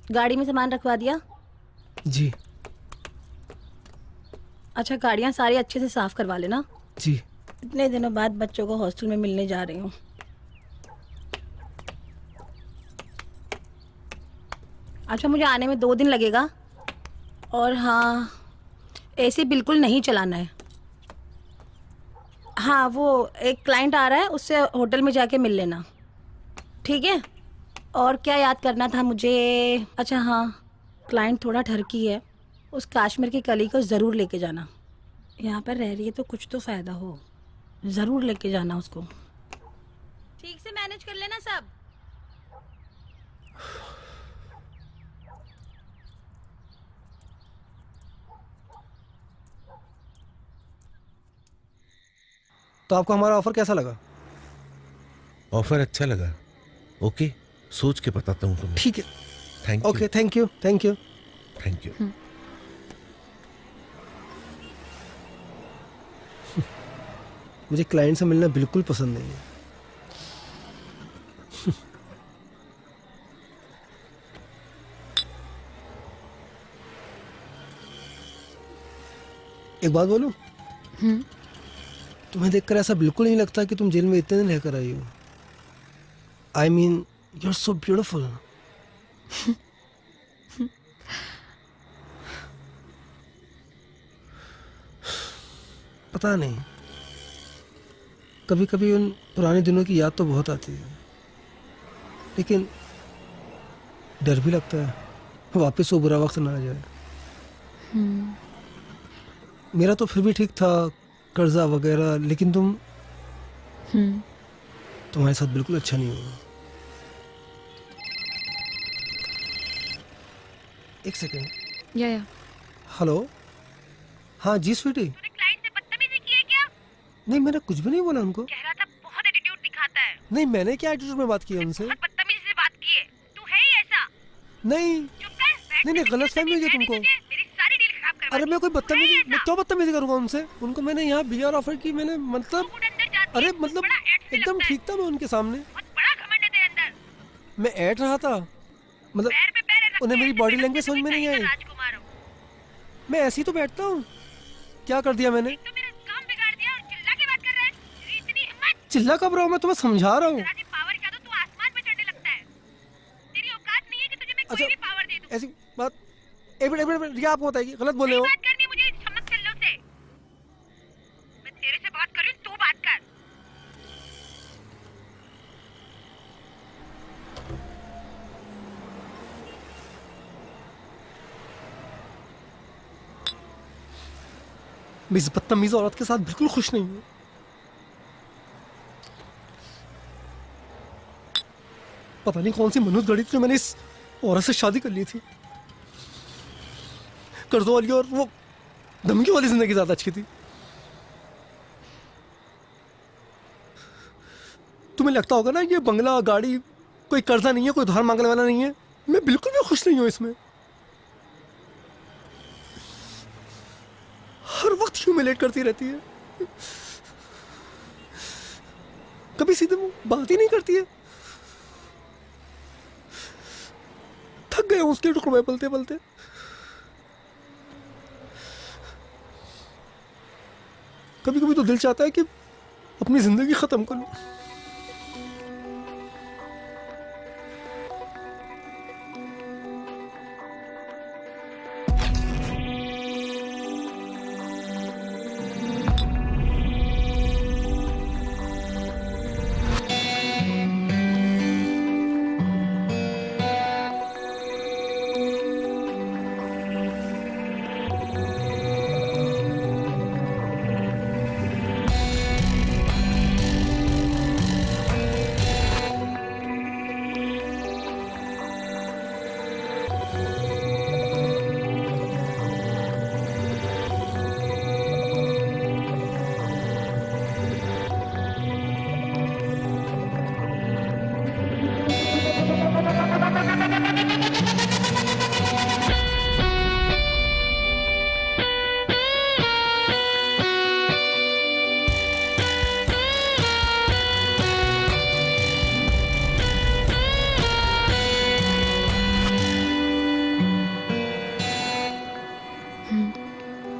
गाड़ी में सामान रखवा दिया? जी। अच्छा, गाड़ियाँ सारी अच्छे से साफ करवा लेना। जी। इतने दिनों बाद बच्चों को हॉस्टल में मिलने जा रही हूँ। अच्छा, मुझे आने में 2 दिन लगेगा। और हाँ, एसी बिल्कुल नहीं चलाना है। हाँ, वो एक क्लाइंट आ रहा है, उससे होटल में जाके मिल लेना, ठीक है? और क्या याद करना था मुझे? अच्छा हाँ, क्लाइंट थोड़ा ठरकी है, उस काश्मीर की कली को ज़रूर लेके जाना। यहाँ पर रह रही है तो कुछ तो फ़ायदा हो, ज़रूर लेके जाना उसको। ठीक से मैनेज कर लेना सब। तो आपको हमारा ऑफर कैसा लगा? ऑफर अच्छा लगा। ओके, सोच के बताता हूँ तुम्हें। ठीक है। Thank you. Okay, thank you. Thank you. Thank you. मुझे क्लाइंट से मिलना बिल्कुल पसंद नहीं है। एक बात बोलूं? तुम्हें देखकर ऐसा बिल्कुल नहीं लगता कि तुम जेल में इतने दिन रहकर आई हो। I mean you are so beautiful. पता नहीं, कभी कभी उन पुराने दिनों की याद तो बहुत आती है, लेकिन डर भी लगता है वापस वो बुरा वक्त ना आ जाए। मेरा तो फिर भी ठीक था, कर्जा वगैरह, लेकिन तुम्हारे साथ बिल्कुल अच्छा नहीं होगा। एक सेकंड। या हेलो। हाँ जी स्वीटी। तूने क्लाइंट से बदतमीजी की है क्या? नहीं, मैंने कुछ भी नहीं बोला उनको। कह रहा था बहुत एटीट्यूड दिखाता है। नहीं, मैंने क्या एटीट्यूड में बात की है उनसे? बहुत बदतमीजी से बात की है। तू है ही ऐसा। नहीं नहीं, गलत फहमी हुई है तुमको। मेरी सारी डील खराब करवा अरे मैं कोई बदतमीजी, मैं क्यों बदतमीजी करूंगा उनसे? उनको मैंने यहाँ बीआर ऑफर की, मैंने मतलब, अरे मतलब एकदम ठीक था मैं उनके सामने। बड़ा घमंड है तेरे अंदर। मैं ऐट रहा था, मतलब उन्हें मेरी बॉडी लैंग्वेज समझ में नहीं आई। मैं ऐसे ही तो बैठता हूँ, क्या कर दिया मैंने? चिल्ला कब रहा हूँ? मैं तुम्हें समझा रहा हूँ। अच्छा ऐसी बात, एक मिनट रिया, आपको बताएगी, गलत बोले हो। मैं इस बदतमीज औरत के साथ बिल्कुल खुश नहीं हूँ। पता नहीं कौन सी मनुष्य गढ़ी थी जो मैंने इस औरत से शादी कर ली थी। कर्जों वाली और वो धमकी वाली जिंदगी ज्यादा अच्छी थी। तुम्हें लगता होगा ना ये बंगला, गाड़ी कोई कर्जा नहीं है, कोई उधार मांगने वाला नहीं है। मैं बिल्कुल भी खुश नहीं हूँ इसमें। हर वक्त ह्यूमिलेट करती रहती है, कभी सीधे बात ही नहीं करती है। थक गए उसके टुकड़ों में पलते पलते। कभी कभी तो दिल चाहता है कि अपनी जिंदगी खत्म कर लूं।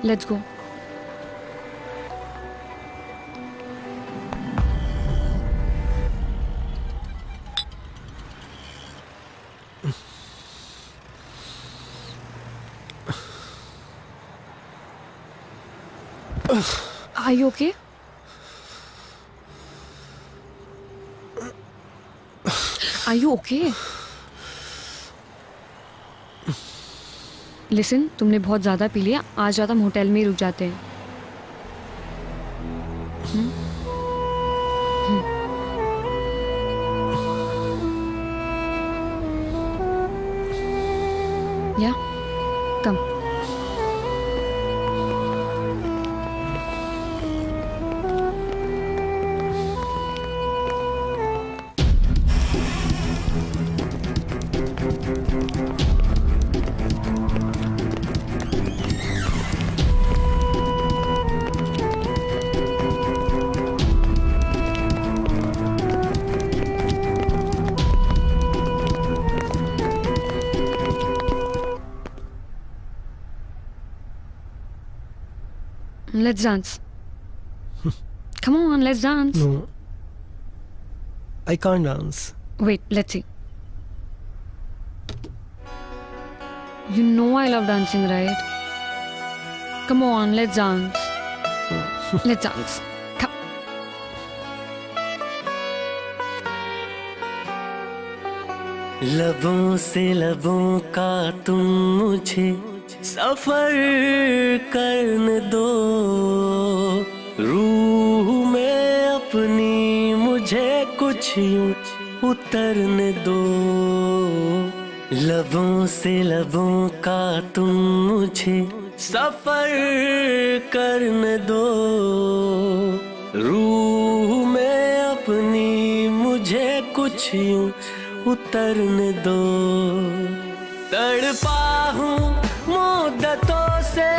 Let's go. Are you okay? Are you okay? Listen, तुमने बहुत ज़्यादा पी लिया, आज रात हम होटल में ही रुक जाते हैं। या कम। Let's dance. Come on, let's dance. No. I can't dance. Wait, let's see. You know I love dancing, right? Come on, let's dance. Let's dance. Come. लबों से लबों का तुम मुझे सफर करने दो, रूह में अपनी मुझे कुछ यूं उतरने दो। लबों से लबों का तुम मुझे सफर करने दो, रूह में अपनी मुझे कुछ यूं उतरने दो। तड़पा हूँ मुद्दतों से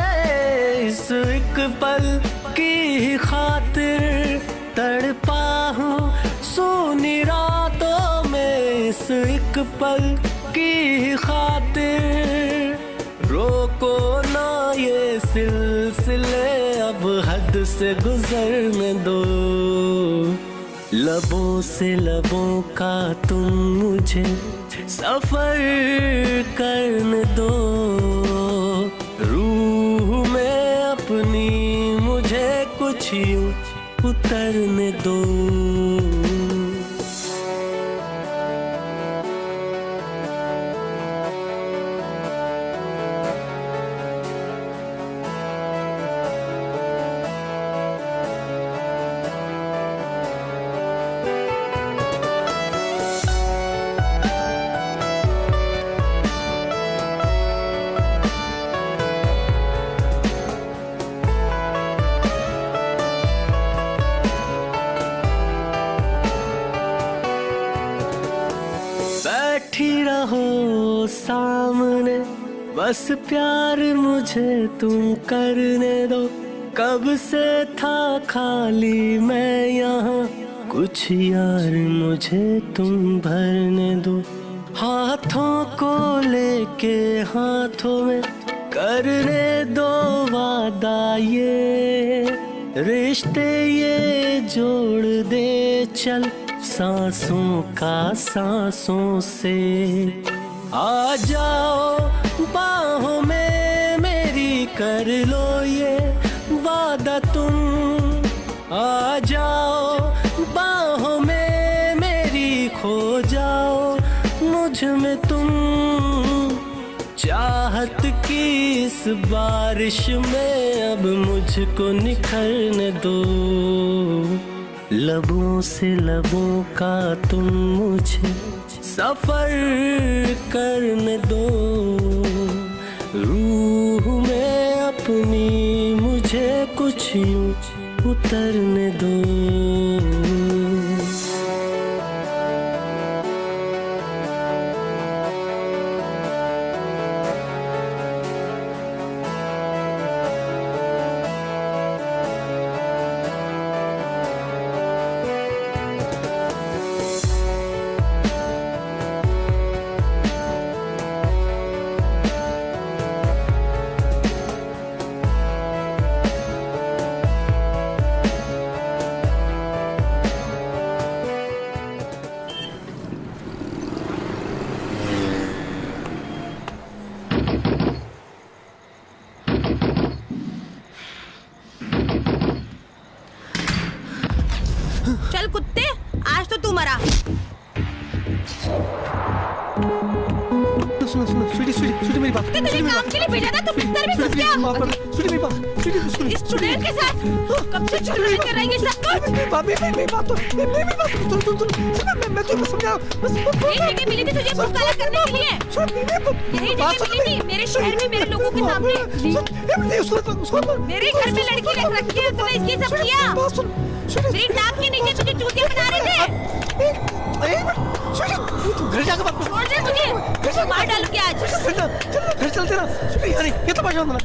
इस एक पल की खातिर, तड़पा हूँ सोनी रातों में इस एक पल की खातिर। रोको ना ये सिलसिले अब हद से गुजरने दो। लबों से लबों का तुम मुझे सफर करने दो, रूह में अपनी मुझे कुछ यूं उतरने दो। बैठी रहो सामने बस प्यार मुझे तुम करने दो। कब से था खाली मैं यहाँ, कुछ यार मुझे तुम भरने दो। हाथों को लेके हाथों में करने दो वादा, ये रिश्ते ये जोड़ दे चल सांसों का सांसों से। आ जाओ बाहों में मेरी कर लो ये वादा तुम, आ जाओ बाहों में मेरी खो जाओ मुझ में तुम। चाहत की इस बारिश में अब मुझको निखरने दो। लबों से लबों का तुम मुझे सफर करने दो, रूह में अपनी मुझे कुछ यूं उतरने दो। चल कुत्ते, आज तो तू मरा। सुनो सुनो स्वीटी स्वीटी स्वीटी मेरी बात। तुझे काम के लिए भेजा था, तू बिस्तर में घुस गया। स्वीटी मेरी बात, स्वीटी इस चुड़ैल के साथ कब से झगड़ा कर रही है सब कुछ। मेरी बात मैं तुझे समझा। यही जगह मिली थी तुझे मुंह काला करने के लिए, यही जगह मिली थी मेरे शहर में मेरे लोगों के सामने। मेरे घर में लड़की रख रखी है, तूने इसके सब किया। मेरी नाक के नीचे तुझे चूतिया बना रहे थे। घर जाकर बात छोड़ दे मुझे, मार डालूंगी आज। घर चलते ना। यहाँ नहीं, ये तो परेशान होना।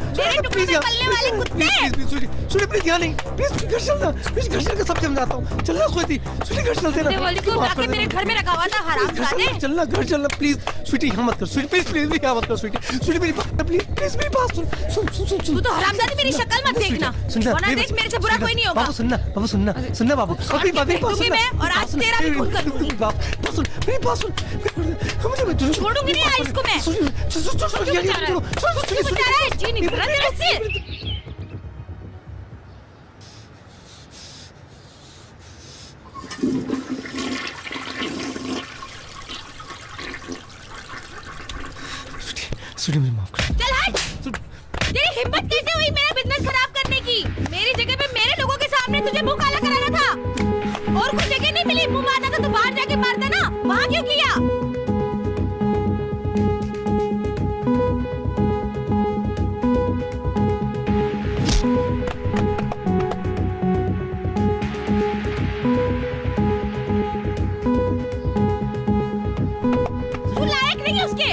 प्लीज यहाँ, प्लीज स्वीटी प्लीज यहाँ नहीं, प्लीज घर चलना, प्लीज घर चल के सब समझाता हूँ। चलना स्वीटी, स्वीटी घर चलते ना। दिवाली को आके मेरे घर में रखा हुआ था हरामजादे। चलना घर चलना प्लीज स्वीटी, यहाँ मत कर स्वीटी, प्लीज प्लीज यहाँ मत कर स्वीटी, स्वीटी मेरी बात प्लीज प्लीज मेरी बात सुन सुन सुन सुन सुन। तू तो हरामजादी मेरी शक्ल मत देखना, वरना देख मेरे से बुरा कोई नहीं होगा। बाबू सुनना, बाबू सुनना, सुनना बाबू। अभी बाबू बात सुन और आज तेरा भी खून कर दूंगी। बात सुन, मेरी बात सुन। मुझे छोड़ूंगी नहीं आज इसको मैं। जी नहीं कर रहा तेरे से। स्वीटी मुझे माफ कर। चल हट। तेरी हिम्मत कैसे हुई मेरा बिजनेस खराब करने की? मेरी जगह पे मेरे लोगों के सामने तुझे मुंह काला कराना था। और कुछ जगह नहीं मिली मुंह मारना था तो बाहर जाके मारता ना, वहाँ क्यों किया? तू लायक नहीं है उसके।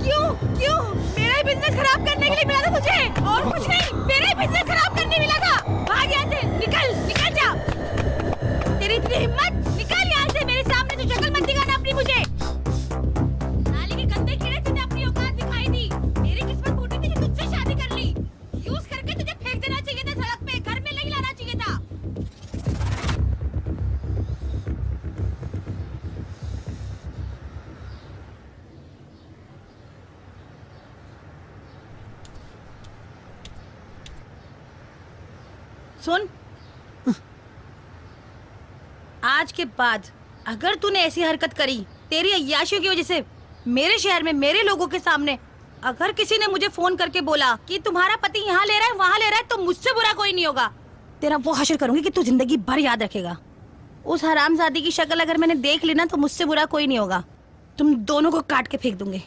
क्यों मेरा ही बिजनेस खराब करने के लिए मिला था तुझे, और कुछ नहीं। मेरा ही बिजनेस खराब करने मिला था। भाग यहाँ से, निकल जा। तेरी इतनी हिम्मत, निकल यहाँ से। मेरे सामने तो शक्ल मत दिखाना अपनी मुझे। नाली के गंदे कीड़े, तुझे अपनी औकात दिखाई दी। मेरी किस्मत फूटी थी कि तुझसे शादी कर ली। यूज करके तुझे फेंक देना चाहिए था सड़क पे, घर में नहीं लाना चाहिए था। सुन, आज के बाद अगर तूने ऐसी हरकत करी तेरी अय्याशियों की वजह से मेरे शहर में मेरे लोगों के सामने, अगर किसी ने मुझे फोन करके बोला कि तुम्हारा पति यहाँ ले रहा है वहाँ ले रहा है, तो मुझसे बुरा कोई नहीं होगा। तेरा वो हश्र करूंगी कि तू जिंदगी भर याद रखेगा। उस हरामजादी की शक्ल अगर मैंने देख ली ना तो मुझसे बुरा कोई नहीं होगा। तुम दोनों को काट के फेंक दूंगी।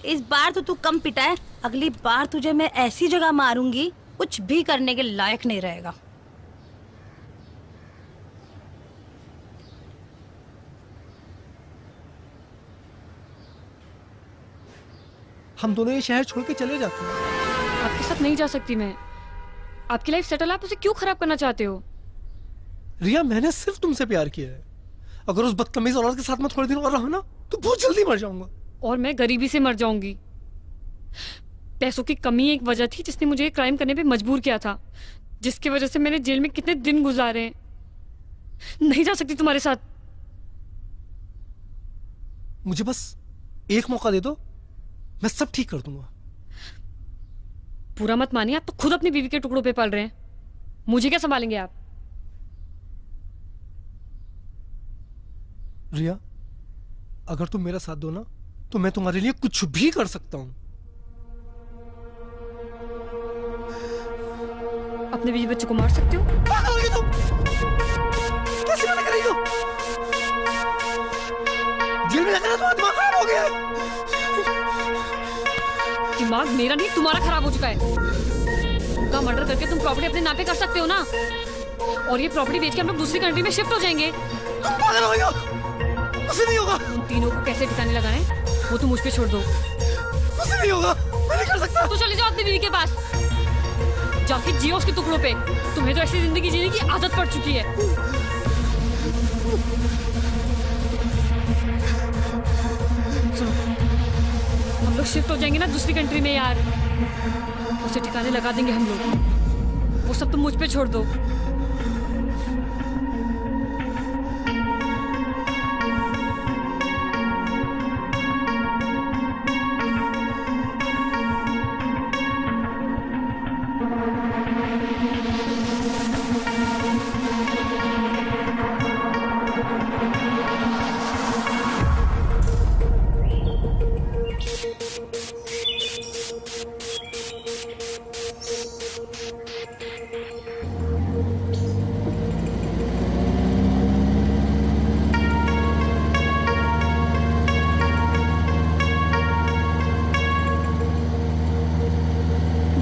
इस बार तो तू कम पिटा है, अगली बार तुझे मैं ऐसी जगह मारूंगी कुछ भी करने के लायक नहीं रहेगा। हम दोनों ये शहर छोड़ के चले जाते हैं। आपके साथ नहीं जा सकती मैं। आपकी लाइफ सेटल, आप उसे क्यों खराब करना चाहते हो? रिया, मैंने सिर्फ तुमसे प्यार किया है। अगर उस बदतमीज औरत के साथ मैं थोड़े दिन और रहा ना तो बहुत जल्दी मर जाऊंगा। और मैं गरीबी से मर जाऊंगी। पैसों की कमी एक वजह थी जिसने मुझे क्राइम करने पे मजबूर किया था, जिसकी वजह से मैंने जेल में कितने दिन गुजारे हैं। नहीं जा सकती तुम्हारे साथ। मुझे बस एक मौका दे दो, मैं सब ठीक कर दूंगा। पूरा मत मानिए, आप तो खुद अपनी बीवी के टुकड़ों पे पल रहे हैं। मुझे क्या संभालेंगे आप? रिया, अगर तुम मेरा साथ दो ना तो मैं तुम्हारे लिए कुछ भी कर सकता हूं। अपने बीवी बच्चों को मार सकते हो? तुम कैसे मना कर रही हो? जेल में लगना तो दिमाग खराब हो गया है। दिमाग मेरा नहीं तुम्हारा खराब हो चुका है। उनका मर्डर करके तुम प्रॉपर्टी अपने नाम पे कर सकते हो ना, और ये प्रॉपर्टी बेच के हम लोग दूसरी कंट्री में शिफ्ट हो जाएंगे। तुम पागल हो गई हो? कुछ नहीं होगा। उन तीनों को कैसे ठिकाने लगाने वो तुम मुझ पे छोड़ दो। कुछ नहीं होगा, मैं नहीं कर सकता। तो चले जाओ अपनी बीवी के पास, जाके जियो उसके टुकड़ों पे। तुम्हें तो ऐसी जिंदगी जीने की आदत पड़ चुकी है। हम लोग शिफ्ट हो जाएंगे ना दूसरी कंट्री में यार, उसे ठिकाने लगा देंगे हम लोग। वो सब तुम मुझ पे छोड़ दो।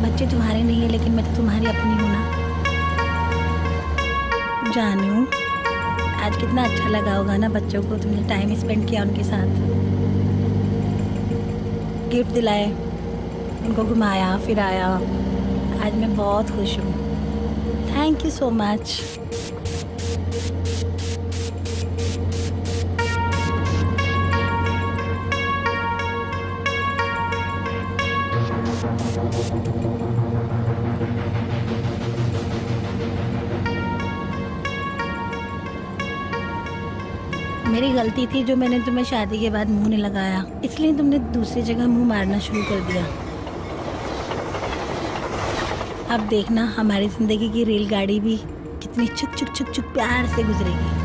बच्चे तुम्हारे नहीं है लेकिन मैं तो तुम्हारी अपनी हूँ ना। जानू, आज कितना अच्छा लगा होगा ना बच्चों को, तुमने टाइम स्पेंड किया उनके साथ। गिफ्ट दिलाए, उनको घुमाया फिराया। आज मैं बहुत खुश हूँ। Thank you so much. मेरी गलती थी जो मैंने तुम्हें शादी के बाद मुंह नहीं लगाया, इसलिए तुमने दूसरी जगह मुंह मारना शुरू कर दिया। अब देखना हमारी जिंदगी की रेलगाड़ी भी कितनी चुक चुक चुक चुक प्यार से गुजरेगी।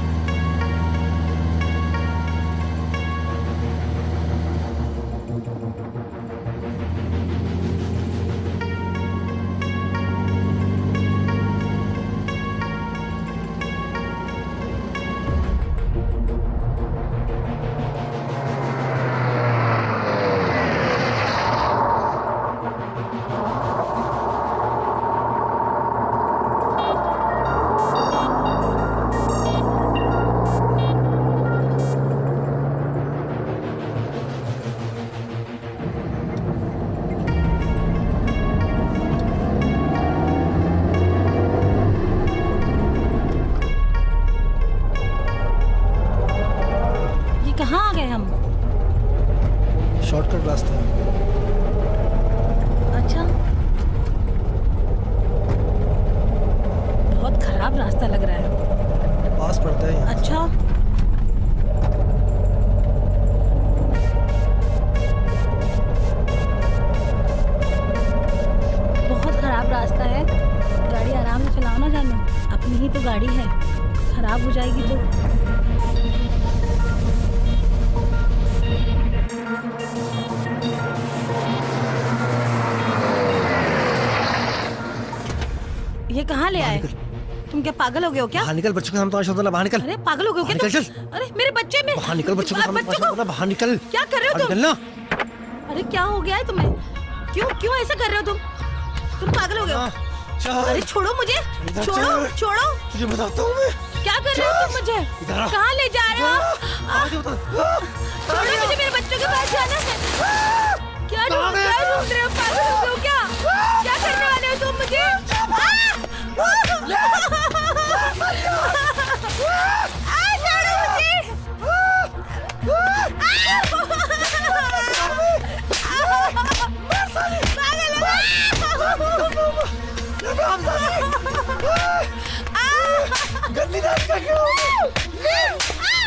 शॉर्टकट रास्ता है। अच्छा, बहुत खराब रास्ता लग रहा है। पास पड़ता है यहाँ। अच्छा, बहुत खराब रास्ता है। गाड़ी आराम से चलाओ ना जानू, अपनी ही तो गाड़ी है, खराब हो जाएगी तो। ये कहाँ ले आए? तुम क्या पागल हो गए हो क्या? बाहर निकल, बच्चों के सामने तमाशा होता है, बाहर निकल। अरे पागल हो गए हो क्या? निकल चल। अरे मेरे बच्चे में बाहर निकल, बच्चों के सामने तमाशा होता है, बाहर निकल। क्या कर रहे हो तुम? निकलना। अरे क्या हो गया है तुम्हें? क्यों ऐसा कर रहे हो तुम पागल हो गए हो? अरे छोड़ो मुझे, छोड़ो। तुझे बताता हूँ मैं। क्या कर रहे हो तुम मुझे? कहाँ ले जा रहे हो? छोड़ो मुझे, मेरे बच्चों के पास जाना है। क्या ढूंढ रहे हो? पागल हो गए हो क्या? क्या करने वाले हो तुम मुझे? गंदी नाच का क्यों?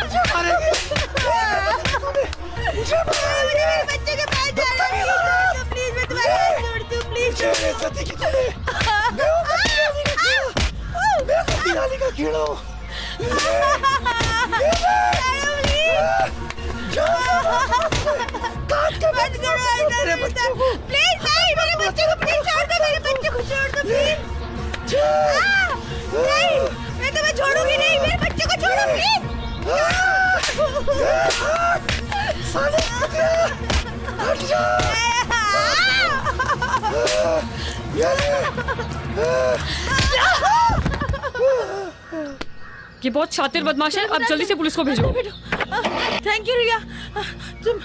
मुझे मारेंगे। मुझे मारेंगे। बच्चे के पास जा रहा हूँ। प्लीज मैं तुम्हारे हाथ जोड़ती हूँ, प्लीज। मुझे सती की तुम्हें। मैं गंदी नाली का कीड़ा हूँ। बंद करो ऐसा रिश्ता। प्लीज नहीं, मेरे बच्चे को प्लीज छोड़ दो, मेरे बच्चे को छोड़ दो प्लीज। नहीं, मैं तुम्हें छोड़ूंगी नहीं, मेरे बच्चे को छोड़ो प्लीज। हट जा। ये बहुत शातिर बदमाश है, अब जल्दी से पुलिस को भेजो। थैंक यू रिया, तुम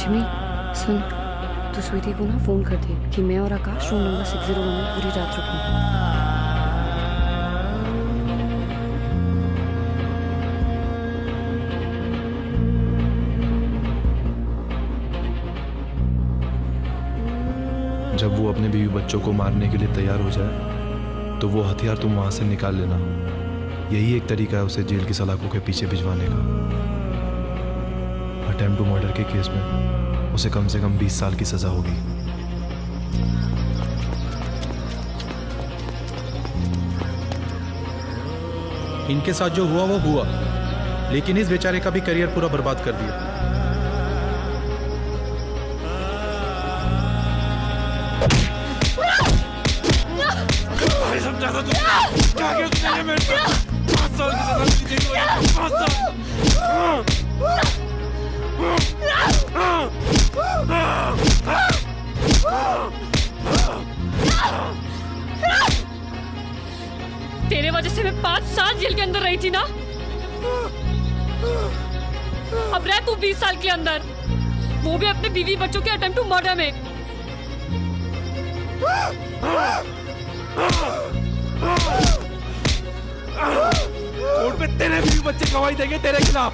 जिमी सुन, तू स्वीटी को ना फोन कर दे कि मैं और आकाश रूम नंबर 601 में पूरी रात रुकेंगे। जब वो अपने बीवी बच्चों को मारने के लिए तैयार हो जाए तो वो हथियार तुम वहां से निकाल लेना। यही एक तरीका है उसे जेल की सलाखों के पीछे भिजवाने का। अटेम्प्ट टू मर्डर के केस में उसे कम से कम 20 साल की सजा होगी। इनके साथ जो हुआ वो हुआ, लेकिन इस बेचारे का भी करियर पूरा बर्बाद कर दिया। तेरे वजह से मैं 5 साल जेल के अंदर रही थी ना, अब रह तू 20 साल के अंदर, वो भी अपने बीवी बच्चों के अटेम्प्ट टू मर्डर में। कोर्ट में तेरे बीवी बच्चे गवाही देंगे तेरे खिलाफ।